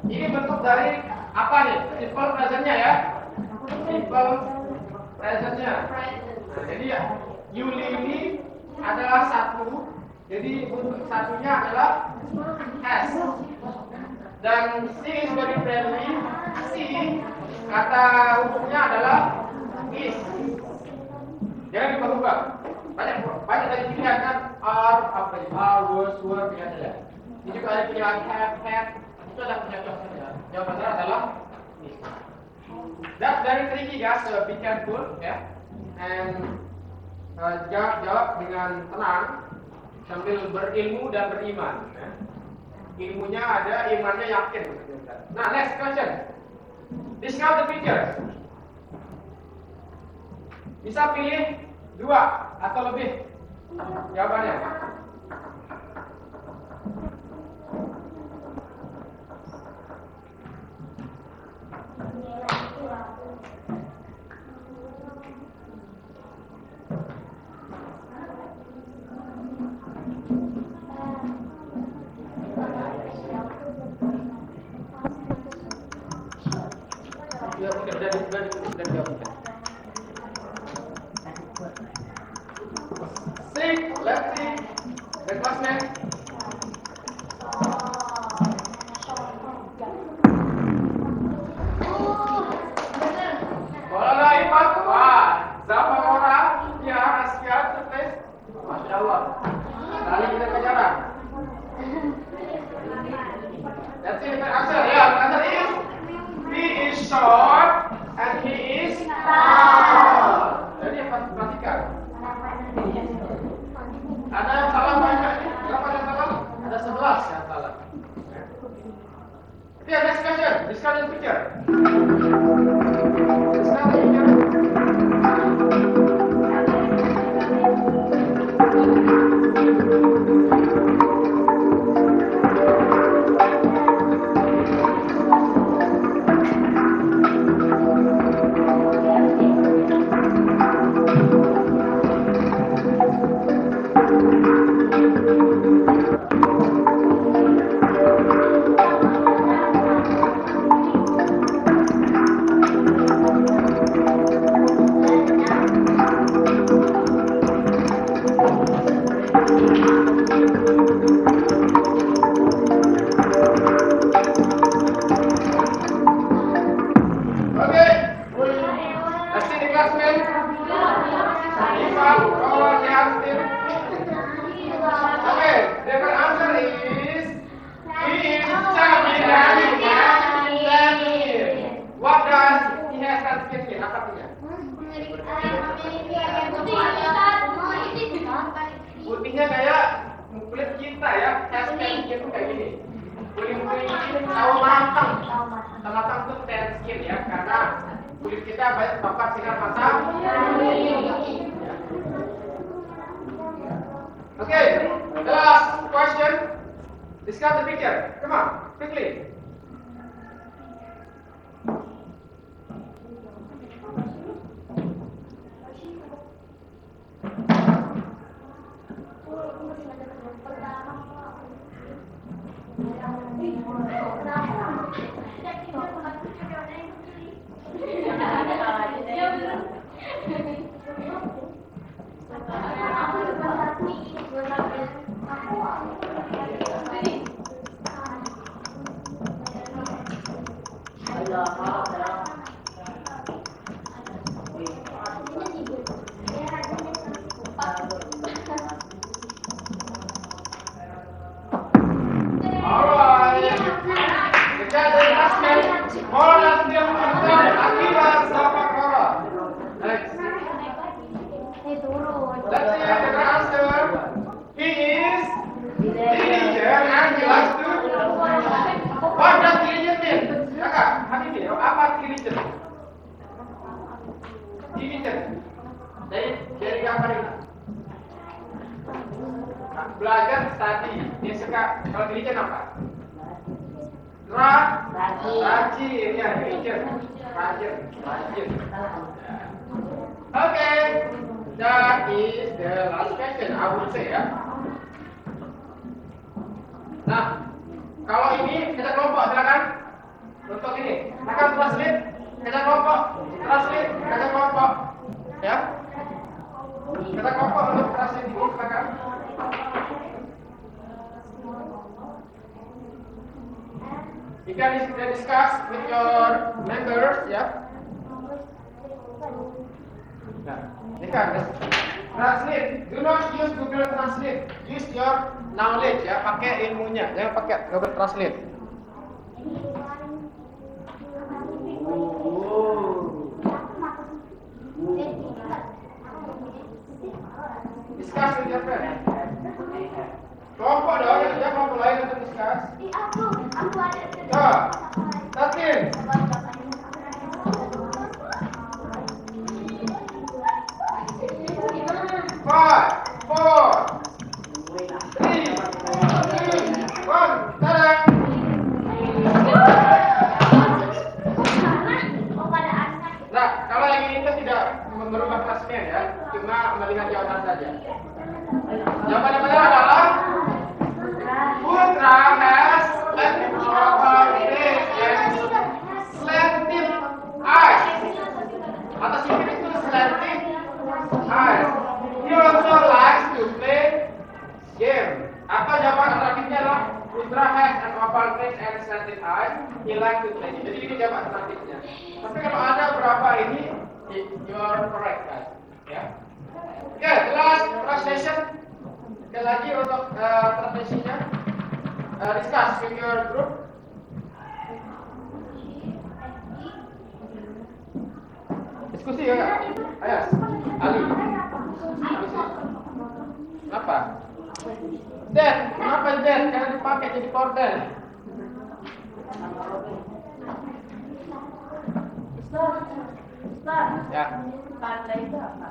Ini bentuk dari apa nih? Simple presentnya ya. Simple Presentnya. Nah, jadi ya, Yuli ini adalah satu. Jadi bentuk satunya adalah S. Dan she is very friendly. She, kata umumnya adalah is. Jangan diubah-ubah. Banyak dari pilihan kan are, apa ya, are, was, were, pilihan ada. Ini juga ada pilihan have, had. Itu adalah penjawab saja. Jawabannya adalah is. That's very tricky guys, so be careful ya. And jawab dengan tenang sambil berilmu dan beriman. Ya. Ilmunya ada, imannya yakin. Nah, next question. Discount the pictures. Bisa pilih 2 atau lebih jawabannya. Ya, udah jawab. Let's see the classmate. Bola lipat, wah, sama orang, ya, Askia, terus, Masya Allah. Lalu kita kejaran. Let's see the answer. Yeah, the answer is he is short and he is tall. Jadi perhatikan. Ada yang salah banyak ini? Berapa yang salah? Ada 11 yang salah. Okay, next question. Discount the picture. Discount the picture. Putihnya kayak kulit kita ya, skin itu kayak gini. Kulit ini sawo matang. Matang itu tan skin ya, karena kulit kita banyak terpapar sinar matahari. Okay, the last question. Discuss the picture. Come on, quickly. Belajar tadi dia suka kalau diligent apa? Rajin ya, rajin. Okay, that is the last question I would say ya. Nah, kalau ini kita kelompok silakan. Untuk ini, akan translate, kita kelompok, translate, kita kelompok. Ya. Kata kelompok untuk translate ini, silakan. You can discuss with your members, ya. Nah, you can translate. Do not use Google Translate. Use your knowledge, ya. Pakai ilmunya, jangan pakai Google Translate. Discuss with your friend. Kelompok dong, ya kelompok lain untuk discuss. Tatin. 5, 4, 3, 2, 1, tada. Nah, kalau yang ini tidak merubah kelasnya ya, cuma melihat jawaban saja. Jawaban yang benar adalah Putra has slanted eyes. Atau singkat itu slanted eyes. He also likes to play game. Atau jawaban alternatifnya adalah Putra has an oval face and slanted eyes. He likes to play game. Jadi ini jawaban alternatifnya. Tapi kalau ada berapa ini, you are correct, guys. Ya. Oke, the last translation. Sekali lagi untuk translation-nya. Discuss with your group. Diskusi ya, Kak? Ayo, Ali. Kenapa? That, kenapa that? Karena dipakai jadi korden. Ya. Tanda itu apa?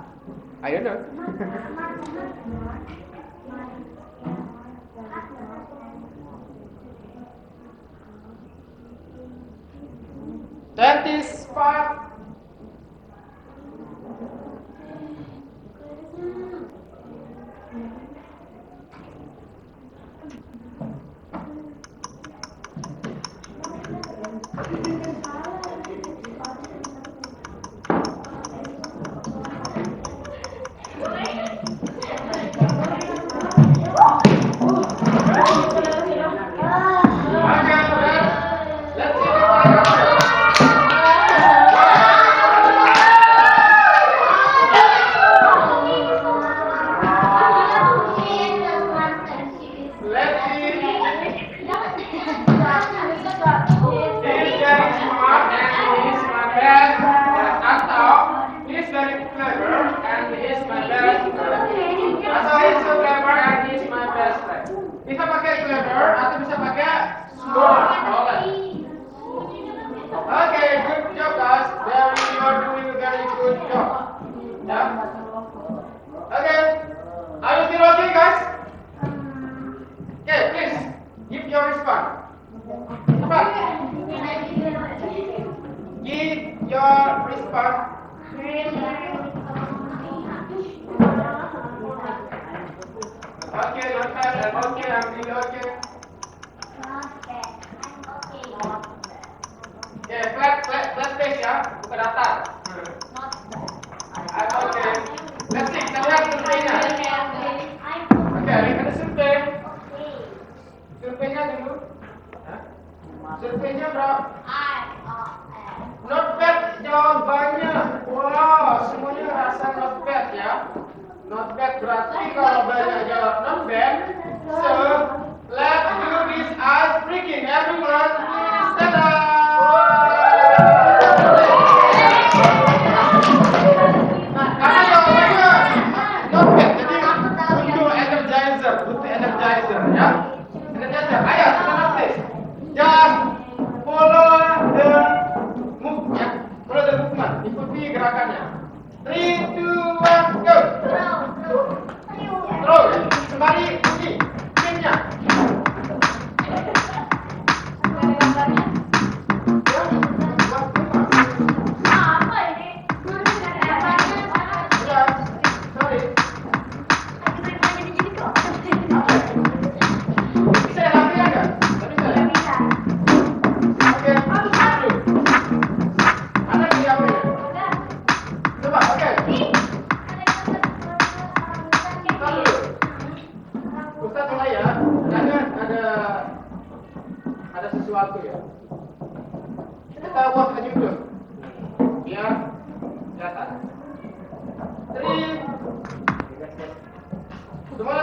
Ayo dong. That is part. Bisa pakai clever atau bisa pakai smart. Okay, good job guys. You are doing a very good job. Yeah. Okay. Are you still okay guys? Okay, please give your response. Cepat. Give your response. Okay, not bad. I'm okay. I'm really okay. Okay, flat face ya, bukan datar. I'm okay. Let's see, kita lihat surveinya. Okay, lihat ada survei. Surveinya dulu. Surveinya berapa? Not bad jawabannya. Wow, semuanya rasa not bad ya. Not bad berarti kalau banyak jawab not bad. So, let's do this ice breaking. Everyone, please stand up. Karena jawabannya not bad, jadi butuh energizer ya. Energizer, ayo kita notice. Just follow the move ya. Follow the movement, ikuti gerakannya. 3, 2, 1, go. Terus, kembali bunyi. Pinnya.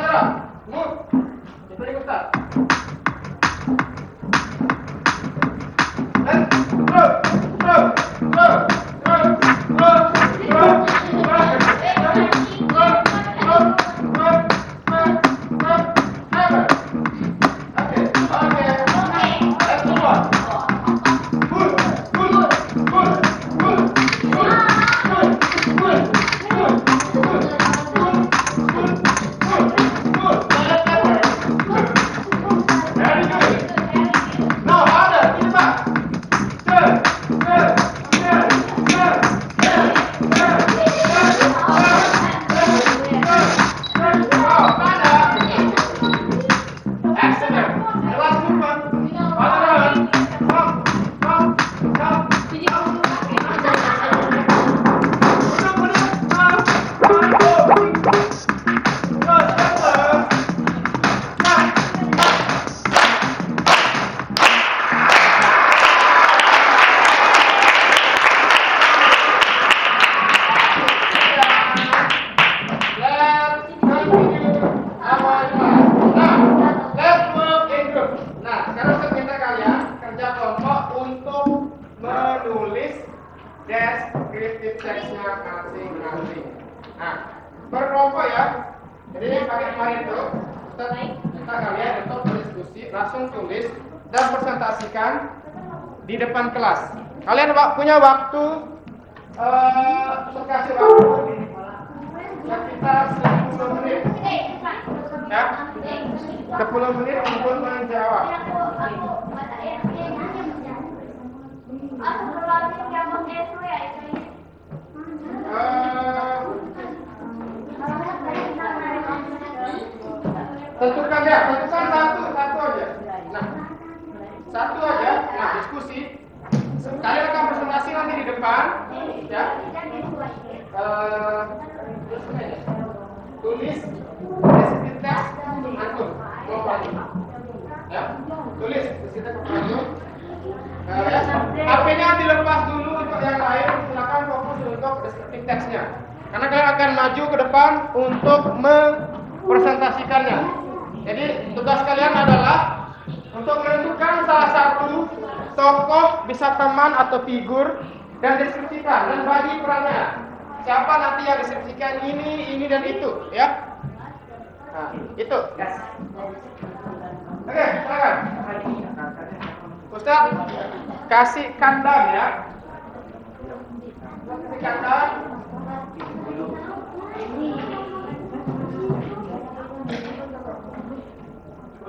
Saudara, move. Kita ikut Ustaz. Dan deskriptif teksnya masing-masing. Nah, berkelompok ya. Jadi pakai kemarin itu kita kalian untuk berdiskusi, langsung tulis dan presentasikan di depan kelas. Kalian punya waktu kasih waktu sekitar 10 menit. Ya, 10 menit untuk menjawab. Tentukan satu aja. Nah, satu aja. Nah, diskusi. Kalian akan presentasi nanti di depan, ya. Tulis deskriptif teks antum. Ya, tulis deskriptif antum. Ya. HP-nya dilepas dulu untuk yang lain. Silakan fokus untuk deskriptif teksnya. Karena kalian akan maju ke depan untuk mempresentasikannya. Jadi tugas kalian adalah untuk menentukan salah satu tokoh, bisa teman atau figur, dan deskripsikan dan bagi perannya. Siapa nanti yang deskripsikan ini dan itu, ya? Nah, itu. Oke, silakan. Ustaz, kasih kandang ya. Kasih kandang.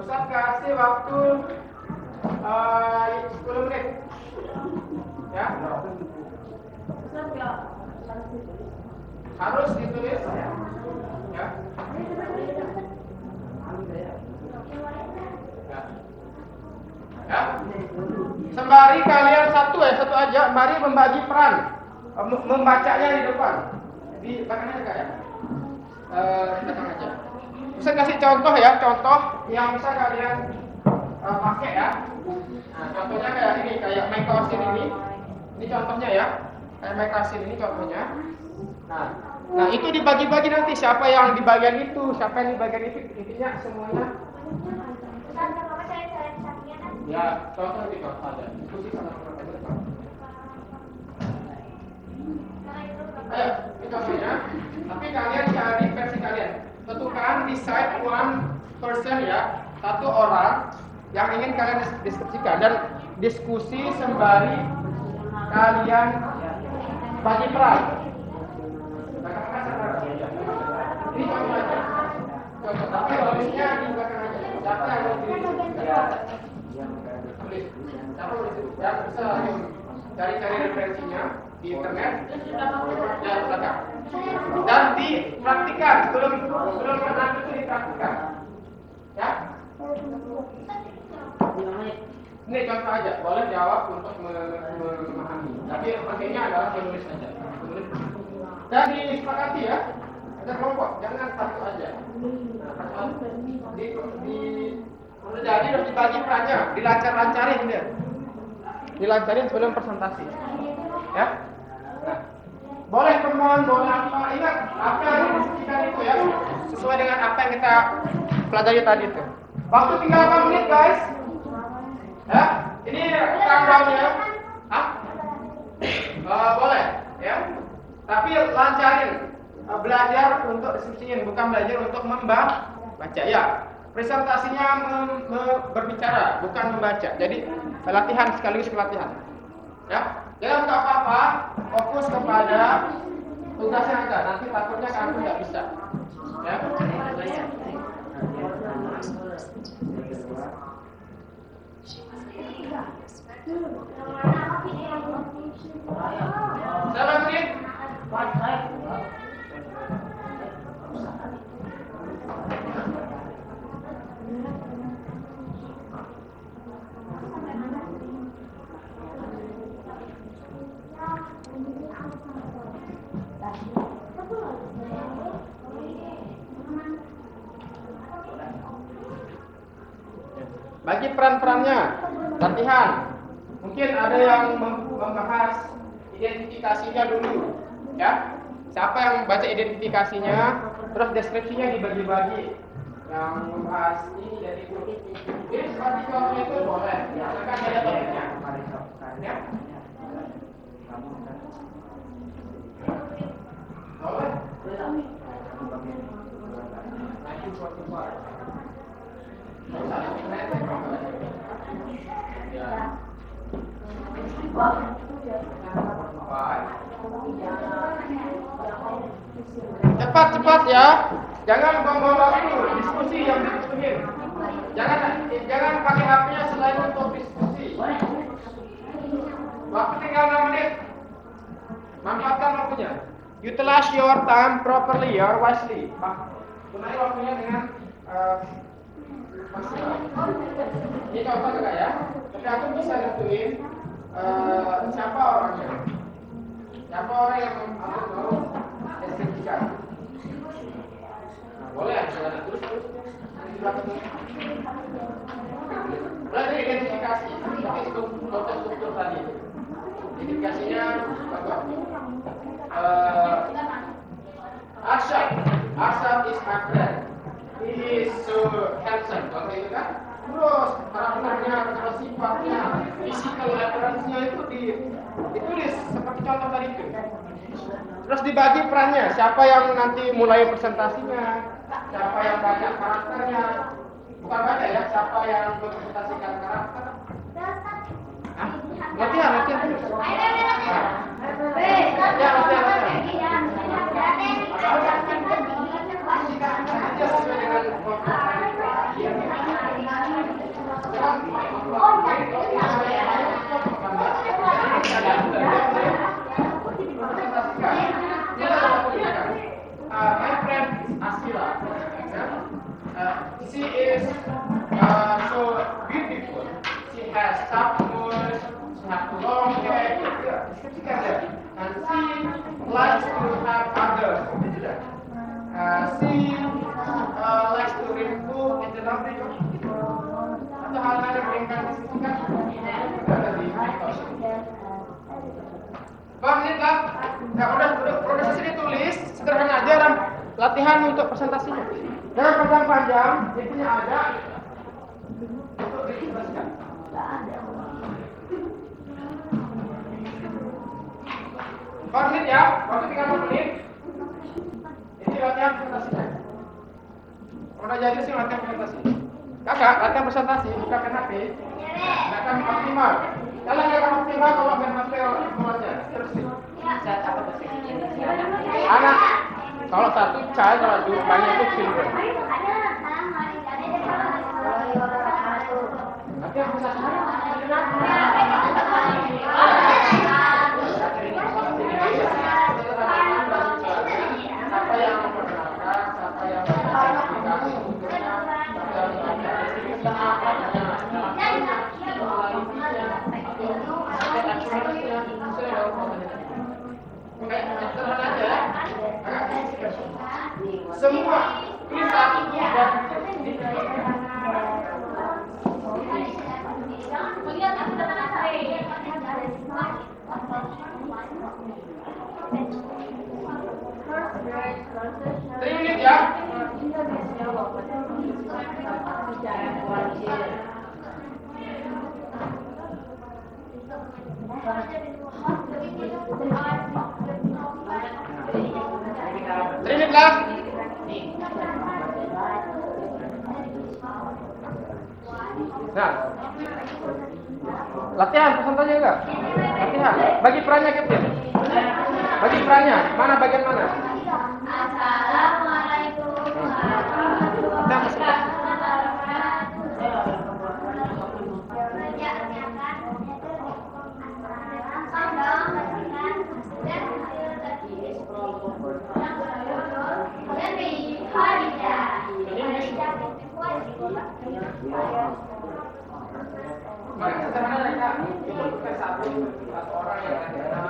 Ustaz kasih waktu 10 menit. Ya. Harus ditulis. Ya. Ya. Sembari kalian satu aja, mari membagi peran membacanya di depan. Di belakang aja ya. Belakang aja. Bisa kasih contoh ya, contoh yang bisa kalian pakai ya. Nah, contohnya kayak ini, kayak Microsoft ini. Ini contohnya ya. Kayak Microsoft ini contohnya. Nah, itu dibagi-bagi nanti siapa yang di bagian itu, siapa yang di bagian itu, intinya semuanya. Ya, contoh itu aja. Diskusi sama teman-teman depan. Ayo, ini contohnya. Tapi kalian cari versi kalian. Tentukan decide one person ya, satu orang yang ingin kalian deskripsikan dan diskusi sembari kalian bagi peran. Ini contoh aja. Contoh, tapi tulisnya di belakang aja. Siapa yang mau tulis? Tulis. Siapa mau tulis? Ya, bisa cari-cari referensinya di internet. Ya, belakang. Dan dipraktikan sebelum menang itu dipraktikan. Ya. Ini contoh aja, boleh jawab untuk memahami. Tapi pentingnya adalah menulis saja. Dan disepakati ya. Ada kelompok, jangan satu aja. Jadi harus dibagi perannya, dilancar-lancarin dia. Dilancarin sebelum presentasi. Ya. Nah, boleh temuan, boleh apa. Ingat, apa yang disebutkan itu ya. Sesuai dengan apa apa yang kita pelajari tadi itu. Waktu tinggal 5 menit guys. Ya, ini countdown-nya. Hah? Boleh, ya. Tapi lancarin. Belajar untuk diskusiin, bukan belajar untuk membaca. Ya, presentasinya berbicara, bukan membaca. Jadi latihan sekaligus pelatihan. Ya, jangan nggak apa-apa, fokus kepada tugasnya aja. Nanti takutnya kamu nggak bisa. Ya. Salam menit. Bagi peran-perannya, latihan. Mungkin ada yang membahas identifikasinya dulu, ya. Siapa yang baca identifikasinya, terus deskripsinya dibagi-bagi. Yang membahas ini jadi itu. Jadi seperti contoh itu boleh. Akan ada topiknya. Ya. Boleh. Cepat ya, jangan buang-buang waktu diskusi yang diskusiin. Jangan pakai HP-nya selain untuk diskusi. Waktu tinggal 6 menit, manfaatkan waktunya. Utilize your time properly or wisely. Gunakan waktunya dengan maksimal. Ini contoh juga ya. Tapi aku bisa nentuin siapa orangnya. Siapa orang yang aku mau deskripsikan. Boleh jalan terus. Mulai dari identifikasi. Tapi struktur tadi. Identifikasinya bagus. Arshad is my friend. He is so handsome. Contoh itu kan. Terus karakternya, terus sifatnya, physical appearance-nya itu ditulis seperti contoh tadi itu. Terus dibagi perannya, siapa yang nanti mulai presentasinya, siapa yang baca karakternya, bukan baca ya, siapa yang mempresentasikan karakter. Latihan terus. My friend Asila, she is so beautiful. She has soft voice, she has long hair, and she likes to have others. She likes to read book in the library. Atau hal-hal yang berikan disebutkan ada di mitos. Bang, ini kan, udah proses ini tulis sederhana aja dan latihan untuk presentasinya. Jangan panjang-panjang, intinya ada untuk dipresentasikan. Bang, menit ya, waktu 30 menit. Ini latihan presentasinya. Udah jadi sih latihan presentasi. Kakak, latihan presentasi, bukan HP. Nggak akan maksimal. Kalau nggak akan maksimal kalau main HP mulanya. Terus sih. Anak, kalau satu child, kalau dua banyak itu children. Latihan presentasi. Siapa yang memperkenalkan, siapa yang mengidentifikasi untuknya, siapa yang mengidentifikasi apa-apanya, semua kita dan Three minutes ya. Trinit lah. Nah, latihan pesan tanya enggak? Latihan. Bagi perannya Captain. Bagi perannya. Mana bagian mana? Assalamualaikum warahmatullahi Satu orang yang ada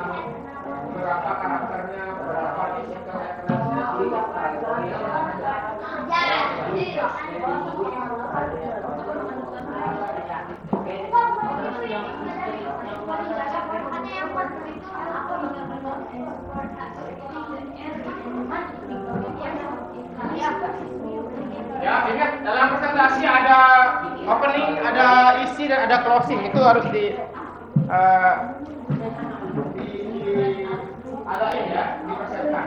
berapa karakternya, berapa physical ya, ingat dalam presentasi ada opening, ada isi dan ada closing. Itu harus adain ya, dipersiapkan.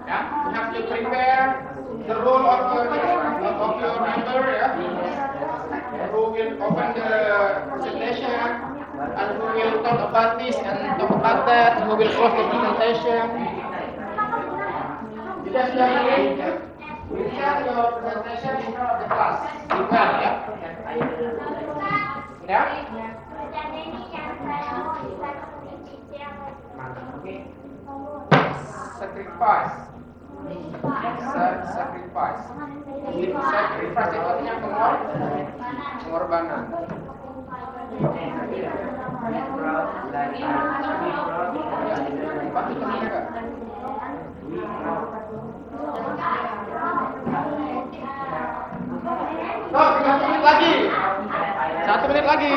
Ya, you have to prepare the role of your member ya, who will open the presentation and who will talk about this and talk about that, who will close the presentation. Sudah ini, prepare your presentation in front of the class. Well ya. Ya. Sacrifice. Sacrifice. Sacrifice itu artinya pengorbanan. Bantu temannya enggak? Oh, 30 menit lagi. 1 menit lagi.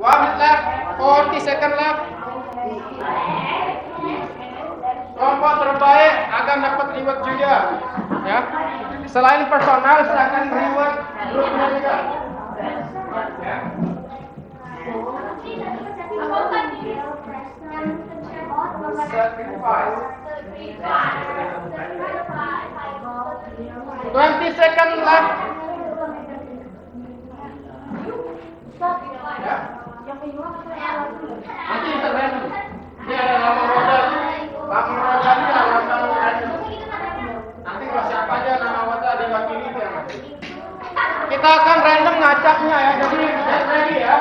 1 minute left, 40 second left. Kelompok terbaik akan dapat reward juga. Ya. Selain personal, silakan reward grupnya juga. Ya. Sacrifice. 20 second left. Ya. Nanti kita random. Ini ada nama modal. Nama modal ini ada nama random. Nanti kalau siapa aja nama modal diwakili itu yang nanti. Kita akan random ngacaknya ya. Jadi get ready ya.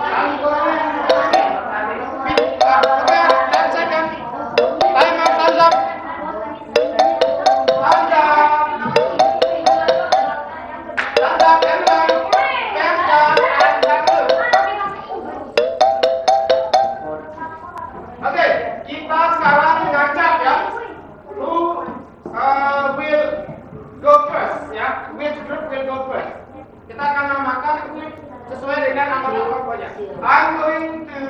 I'm going to speed. Oke, 10 second. Timer, thumbs up. Thumbs up. Thumbs up, everyone. Thumbs up. Oke, kita sekarang ngacak ya. Who will go first ya? Which group will go first? Kita akan namakan grup sesuai dengan nama kelompoknya. I'm going to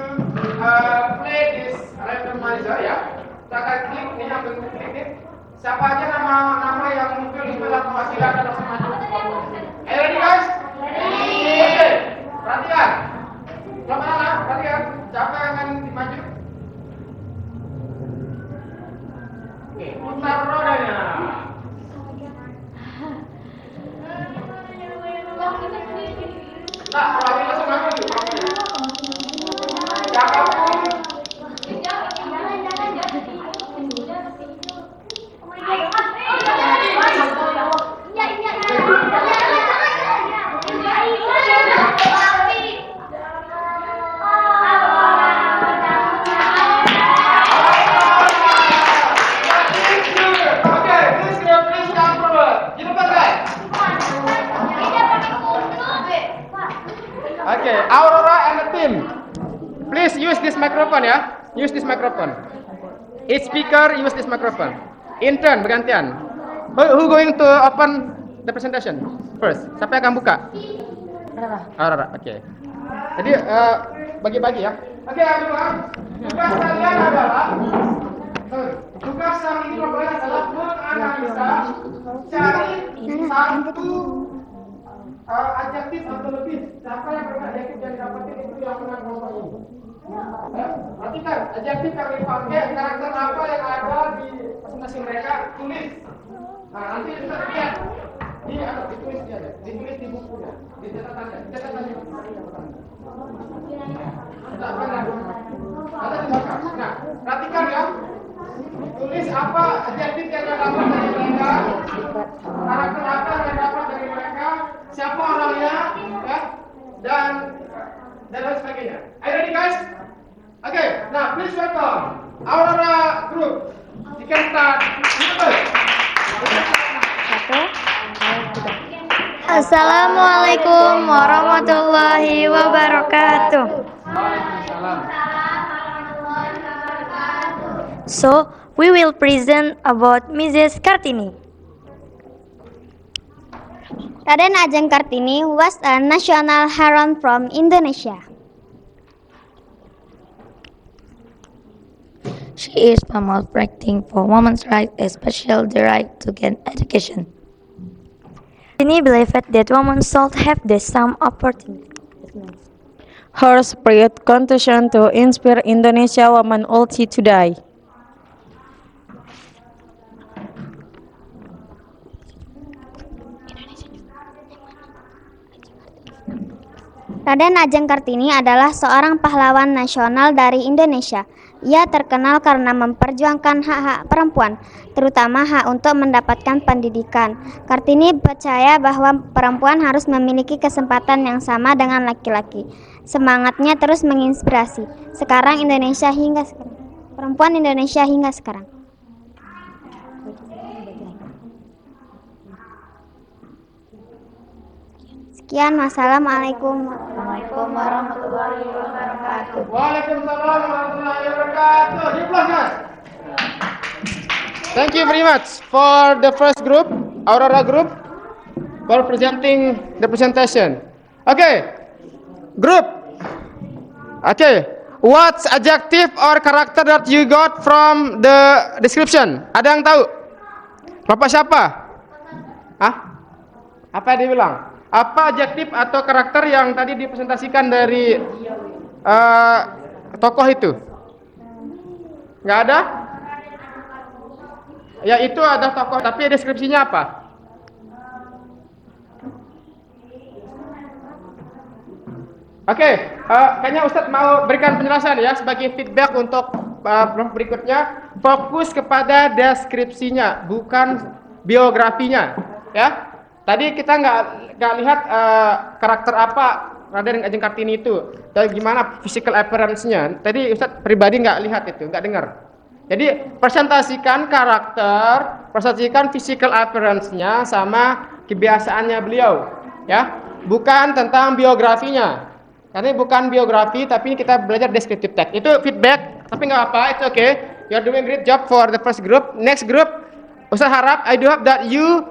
play this randomizer ya. Kita akan klik ini, ambil klik ini. Siapa aja nama yang muncul di sebelah bawah silakan langsung maju. Ready guys? Oke, perhatian. Selamat perhatian. Siapa yang akan dimaju? Oke, putar rodanya. Nah, kalau ini langsung maju. Siapapun. Okay, Aurora and the team, please use this microphone ya. Use this microphone. Each speaker use this microphone. In turn, bergantian. Who going to open the presentation first? Siapa yang akan buka? Aurora. Oke. Jadi bagi-bagi ya. Oke, everyone. Tugas kalian adalah tugas yang ini adalah menganalisa cari satu adjektif atau lebih. Siapa yang adjektif yang dapetin itu yang menang kelompok ini. Perhatikan, adjektif yang dipakai, karakter apa yang ada di presentasi mereka, tulis. Nah, nanti kita lihat. Ditulis dia ada, ditulis di bukunya, di catatannya, catatannya. Ada di belakang. Nah, perhatikan ya. Tulis apa adjektif yang dapat dari mereka, karakter apa yang dapat dari mereka, siapa orangnya, ya, dan lain sebagainya. Are you ready, guys? Okay, now please welcome Aurora Group. You can start. Assalamualaikum warahmatullahi wabarakatuh. So, we will present about Mrs. Kartini. Raden Ajeng Kartini was a national hero from Indonesia. She is famous fighting for women's rights, especially the right to get education. Kartini believed that women should have the same opportunity. Her spirit continues to inspire Indonesia women until today. Raden Ajeng Kartini adalah seorang pahlawan nasional dari Indonesia. Ia terkenal karena memperjuangkan hak-hak perempuan, terutama hak untuk mendapatkan pendidikan. Kartini percaya bahwa perempuan harus memiliki kesempatan yang sama dengan laki-laki. Semangatnya terus menginspirasi perempuan Indonesia hingga sekarang. Sekian, wassalamualaikum warahmatullahi wabarakatuh. Waalaikumsalam warahmatullahi wabarakatuh. Diplomasi. Thank you very much for the first group, Aurora Group, for presenting the presentation. Okay, group. Okay, what adjective or character that you got from the description? Ada yang tahu? Bapak siapa? Hah? Apa yang dibilang? Apa adjektif atau karakter yang tadi dipresentasikan dari tokoh itu? Nggak ada? Ya itu ada tokoh, tapi deskripsinya apa? Oke, kayaknya Ustadz mau berikan penjelasan ya sebagai feedback untuk berikutnya. Fokus kepada deskripsinya, bukan biografinya, ya. Tadi kita nggak lihat karakter apa Raden Ajeng Kartini itu, dan gimana physical appearance-nya. Tadi Ustadz pribadi nggak lihat itu, nggak dengar. Jadi presentasikan karakter, presentasikan physical appearance-nya sama kebiasaannya beliau, ya, bukan tentang biografinya. Karena bukan biografi, tapi kita belajar descriptive text. Itu feedback, tapi nggak apa, itu okay. You are doing great job for the first group. Next group, Ustadz harap, I do hope that you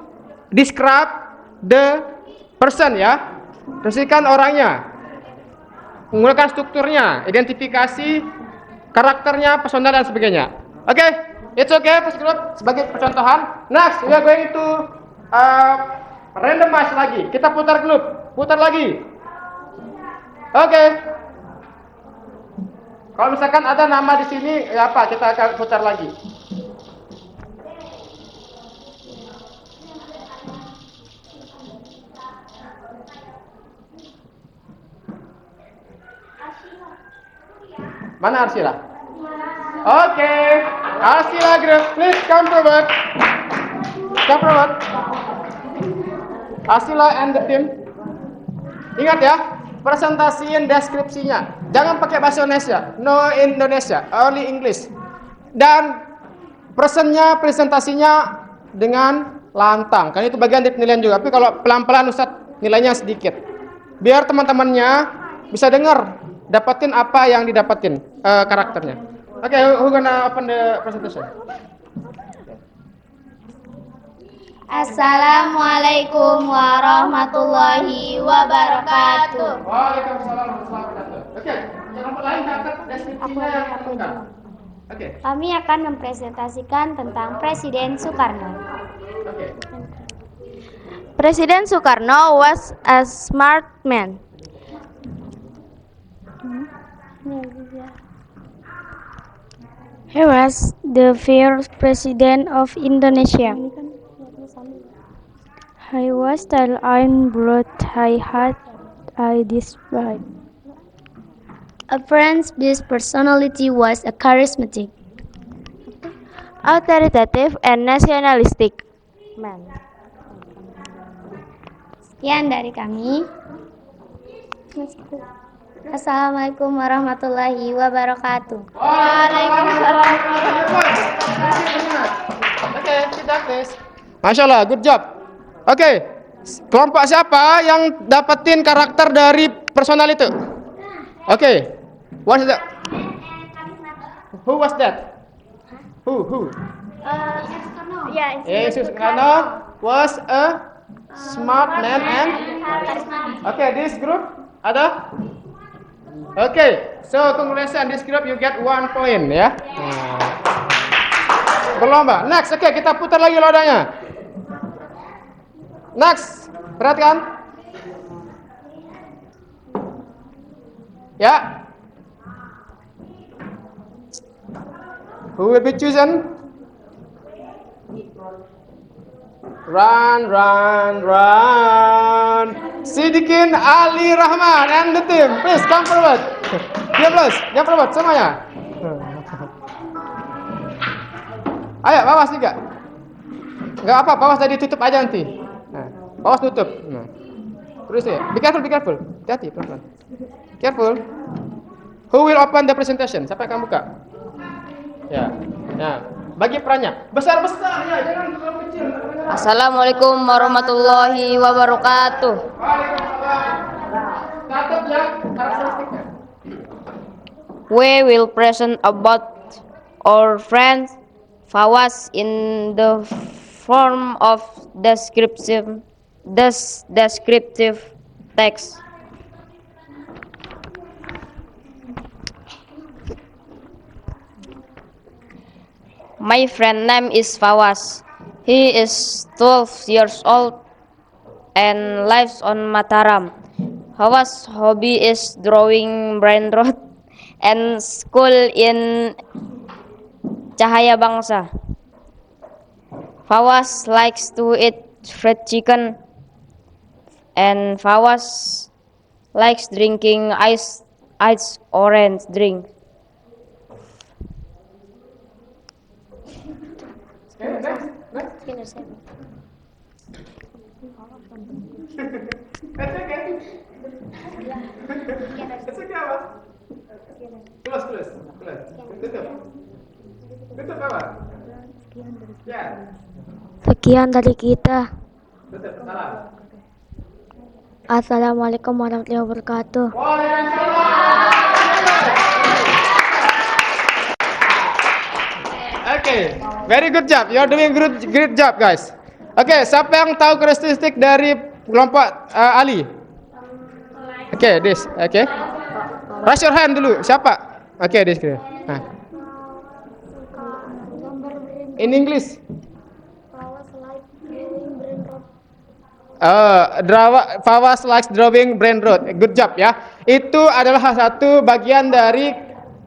describe the person, ya. Deskripsikan orangnya, menggunakan strukturnya, identifikasi karakternya, personal dan sebagainya. Oke, it's okay first group sebagai percontohan. Next, we are going to randomize lagi. Kita putar grup, putar lagi. Oke. Kalau misalkan ada nama di sini, ya apa? Kita akan putar lagi. Mana Arsila? Oke, Arsila group, please come forward. Come forward. Arsila and the team. Ingat ya, presentasiin deskripsinya. Jangan pakai bahasa Indonesia, no Indonesia, only English. Dan presentasinya dengan lantang. Kan itu bagian dari penilaian juga. Tapi kalau pelan-pelan Ustadz nilainya sedikit. Biar teman-temannya bisa dengar. Dapatin apa yang didapatin karakternya. Oke, who gonna open the presentation? Assalamualaikum warahmatullahi wabarakatuh. Waalaikumsalam warahmatullahi wabarakatuh. Oke, kelompok lain dapat deskripsinya yang lengkap. Oke. Kami akan mempresentasikan tentang Presiden Soekarno. Oke. Presiden Soekarno was a smart man. He was the first president of Indonesia. He was tall and broad. He had a display. Apparently, this personality was a charismatic, Authoritative and nationalistic man. Sekian dari kami. Assalamualaikum warahmatullahi wabarakatuh. Waalaikumsalam. Oke, kita please. Masya Allah, good job. Oke, kelompok siapa yang dapetin karakter dari personal itu? Oke, what is that? Who was that? Who? Yesus Soekarno was a smart man and this group ada? So congratulations, this group you get 1 point ya. Berlomba. Next, kita putar lagi rodanya. Next, perhatikan. Ya. Who will be chosen? Run. Siddiqin Ali Rahman and the team, please come forward. Dia forward semuanya. Ayo, bawas juga. Enggak apa, bawas tadi tutup aja nanti. Nah, bawas tutup. Nah. Terus ya. Be careful. Hati-hati, pelan-pelan. Careful. Who will open the presentation? Siapa yang akan buka? Ya. Nah, bagi perannya. Besar-besar ya, jangan terlalu kecil. Assalamualaikum warahmatullahi wabarakatuh. Waalaikumsalam. Catat ya karakteristiknya. We will present about our friend Fawaz in the form of descriptive text. My friend name is Fawaz. He is 12 years old and lives on Mataram. Fawaz's hobby is drawing brain rot and school in Cahaya Bangsa. Fawaz likes to eat fried chicken and Fawaz likes drinking ice orange drink. Close. Tutup apa? Ya. Sekian dari kita. Tutup, salam. Assalamualaikum warahmatullahi wabarakatuh. Okay, very good job. You're doing great job, guys. Okay, siapa yang tahu karakteristik dari kelompok Ali? Okay, this. Okay. Raise your hand dulu. Siapa? Okay, this. Nah. In English. Fawaz likes drawing brain rot. Good job ya. Itu adalah salah satu bagian dari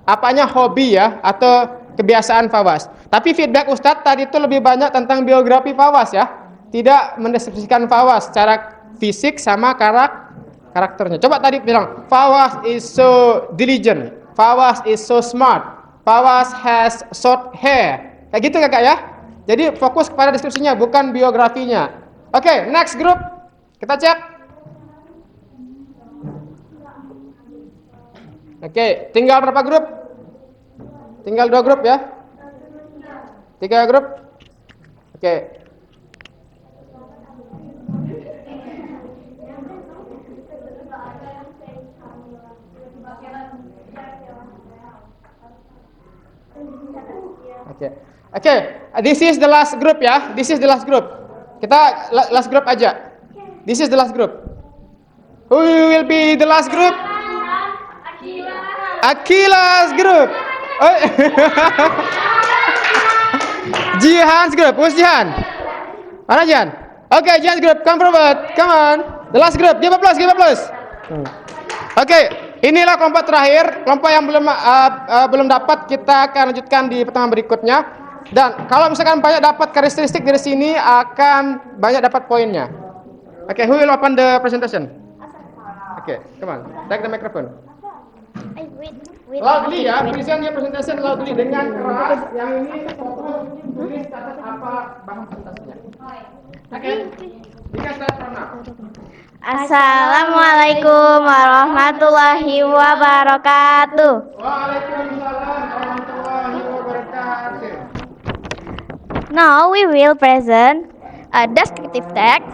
apanya hobi ya atau kebiasaan Fawaz. Tapi feedback Ustadz tadi itu lebih banyak tentang biografi Fawaz ya. Tidak mendeskripsikan Fawaz secara fisik sama karakternya. Coba tadi bilang Fawaz is so diligent. Fawaz is so smart. Fawaz has short hair. Kayak gitu kakak ya. Jadi fokus kepada deskripsinya bukan biografinya. Oke, next group. Kita cek. Oke, tinggal berapa grup? Tinggal 2 grup ya. 3 grup. Oke. Oke, this is the last group ya. This is the last group. Kita last group aja. This is the last group. Who will be the last group? Akilas group. Oh. Jihan's group. Who's Jihan? Mana Jihan? Okay, Jihan's group. Come forward. Come on. The last group. Give applause. Give applause. Okay, inilah kelompok terakhir. Kelompok yang belum dapat, kita akan lanjutkan di pertemuan berikutnya. Dan kalau misalkan banyak dapat karakteristik dari sini, akan banyak dapat poinnya. Okay, who will open the presentation? Okay, come on. Take the microphone. Loudly ya, present your presentation loudly dengan keras. Yang ini foto, tulis catat apa bahan presentasinya. Okay, you can start from now. Assalamualaikum warahmatullahi wabarakatuh. Waalaikumsalam warahmatullahi wabarakatuh. Now we will present a descriptive text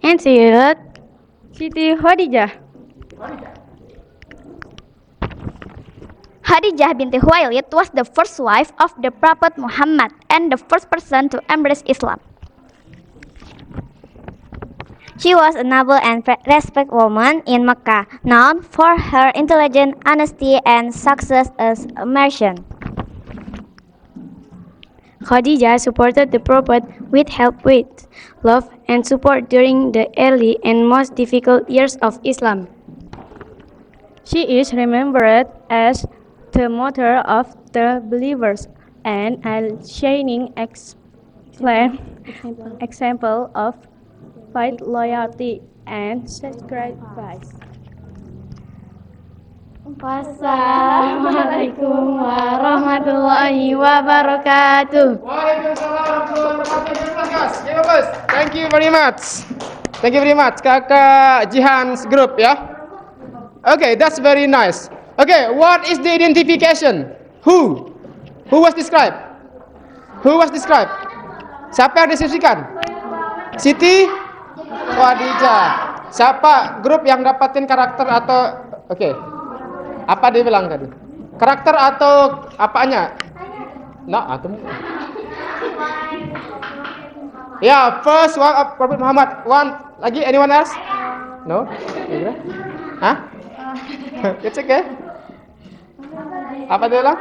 entitled Siti Khadijah. Khadijah binti Khuwailid was the first wife of the Prophet Muhammad and the first person to embrace Islam. She was a noble and respected woman in Mecca, known for her intelligence, honesty, and success as a merchant. Khadijah supported the Prophet with help, love, and support during the early and most difficult years of Islam. She is remembered as the mother of the believers and a shining example of faith, loyalty, and sacrifice. Wassalamualaikum warahmatullahi wabarakatuh. Waalaikumsalam warahmatullahi wabarakatuh. Give applause. Thank you very much. Thank you very much, Kakak Jihan's group ya. Okay, that's very nice. Okay, what is the identification? Who was described? Who was described? Siapa yang deskripsikan? Siti Khadijah. Siapa grup yang dapatin karakter atau okay. Apa dia bilang tadi? Karakter atau apanya? Nah, atau ya, first one of Prophet Muhammad. One lagi, anyone else? No? Hah? It's okay. Apa dia bilang?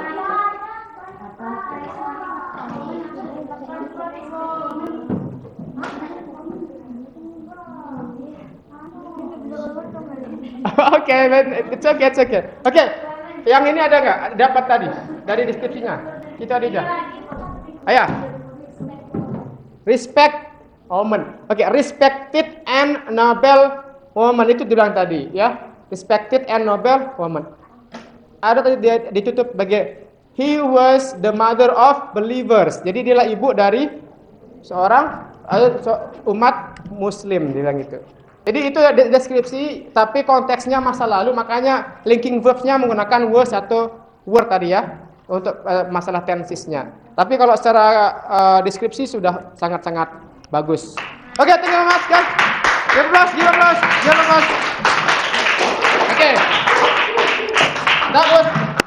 Oke, it's okay. Oke, yang ini ada nggak? Dapat tadi dari deskripsinya. Kita aja. Ayah. Respect woman. Oke, respected and noble woman itu dibilang tadi, ya. Respected and noble woman. Ada tadi dia ditutup sebagai he was the mother of believers. Jadi dialah ibu dari seorang umat muslim, dia bilang gitu. Jadi itu deskripsi, tapi konteksnya masa lalu, makanya linking verbs-nya menggunakan was atau were tadi ya, untuk masalah tensesnya. Tapi kalau secara deskripsi sudah sangat-sangat bagus. Oke, thank you very much guys. Give applause. Okay.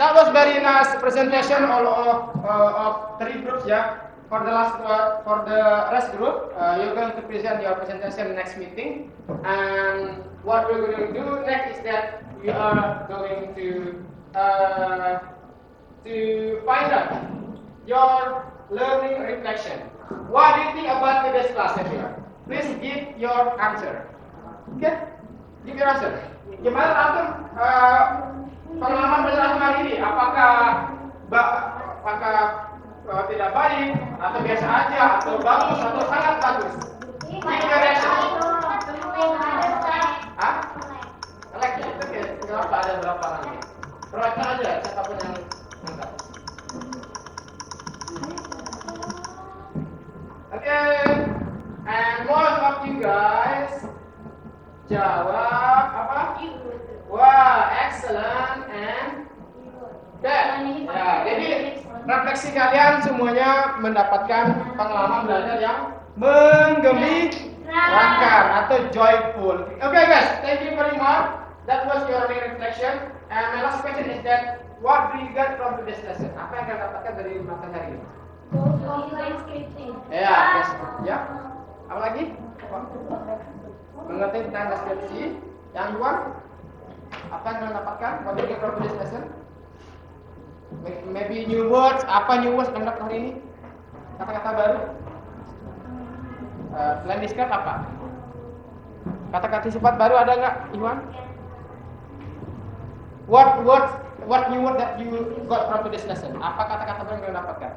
That was very nice presentation of three groups ya. For the rest group, you're going to present your presentation next meeting. And what we're going to do next is that we are going to find out your learning reflection. What do you think about today's class here? Please give your answer. Okay? Give your answer. Gimana antum pengalaman belajar hari ini? Apakah tidak baik, atau biasa aja, atau bagus, atau sangat bagus? Give your reaction. Hah? Like itu kenapa ada berapa lagi? Perhatikan aja siapapun yang angkat. Okay, and most of you guys jawab apa? Wah, excellent and good. Ya, jadi refleksi kalian semuanya mendapatkan pengalaman belajar yang menggembirakan atau joyful. Okay guys, thank you very much. That was your reflection. And my last question is that what do you get from today's lesson? Apa yang kalian dapatkan dari materi hari ini? Ya, yes. Ya. Apa lagi? Mengerti tentang deskripsi. Yang dua, apa yang kalian dapatkan? What do you get from today's lesson? Maybe new words. Apa new words Anda hari ini? Kata-kata baru. Selain describe apa? Kata-kata sifat baru ada nggak, Iwan? What new word that you got from today's lesson? Apa kata-kata baru yang kalian dapatkan?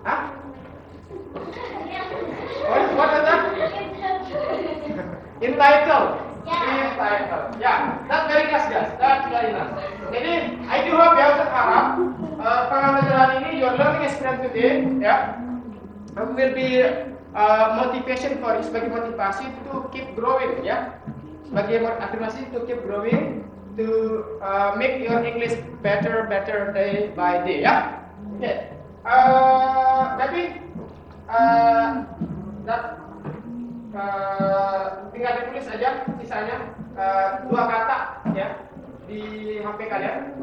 Hah? What is that? Entitled. Entitled. Yeah, that's very nice, guys. That's very nice. Jadi, I do hope ya, Ustaz harap pembelajaran ini, your learning experience today, ya, will be motivation for you, sebagai motivasi to keep growing, ya, sebagai afirmasi to keep growing, to make your English better day by day, ya. Okay. Tapi tinggal ditulis saja sisanya dua kata ya di HP kalian.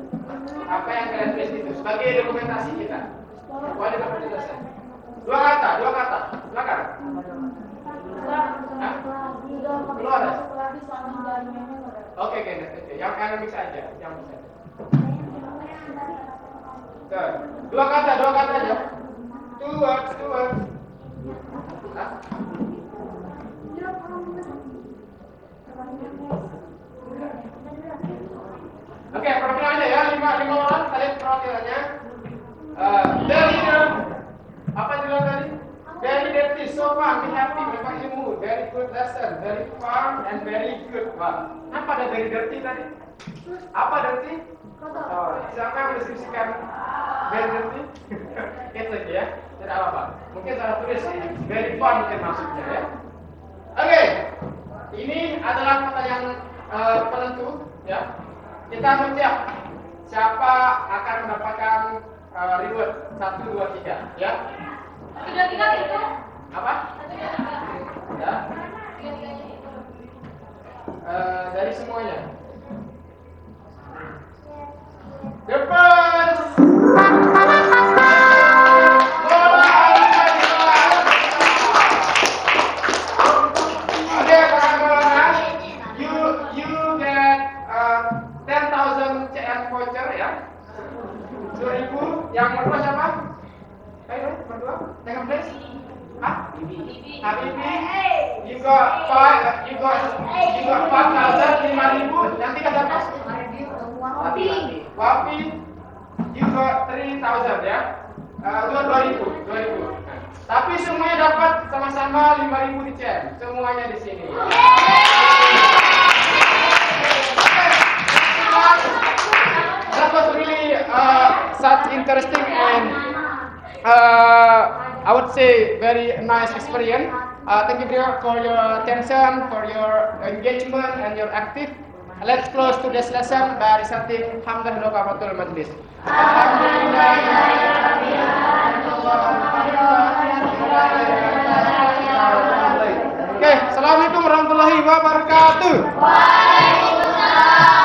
Apa yang kalian tulis itu sebagai dokumentasi kita. Wajib dokumentasi. Dua kata. Silakan. Keluar. Oke. Yang bisa aja, yang bisa. Dua kata aja. Two words. Oke, perwakilannya ya, lima orang, kalian perwakilannya. Dari apa judul tadi? Very dirty, so fun, be happy, mendapat ilmu, very good lesson, very fun and very good. Wah, apa ada very dirty tadi? Apa dirty? Oh, siapa yang mendeskripsikan very dirty? Itu aja ya, tidak apa-apa. Mungkin salah tulis sih, very fun mungkin maksudnya ya. Oke, ini adalah pertanyaan penentu ya. Kita menjawab siapa akan mendapatkan reward 1, 2, 3 ya. 3 itu Apa? Ya. Dari semuanya. The first you get 10,000 CN voucher ya. 10.000. Yang kedua siapa? Ayo, berdua. Jangan please. Hah? Habibi. You got 5,000, 5.000. Nanti kan siapa? Wafi. You got 3,000 ya. 2.000. Tapi semuanya dapat sama-sama 5.000 di CN. Semuanya di sini. That was really such interesting and I would say very nice experience. Thank you for your attention, for your engagement and your active. Let's close today's lesson by reciting Hamdah Kafaratul Majlis. Okay, Assalamualaikum warahmatullahi wabarakatuh. Waalaikumsalam.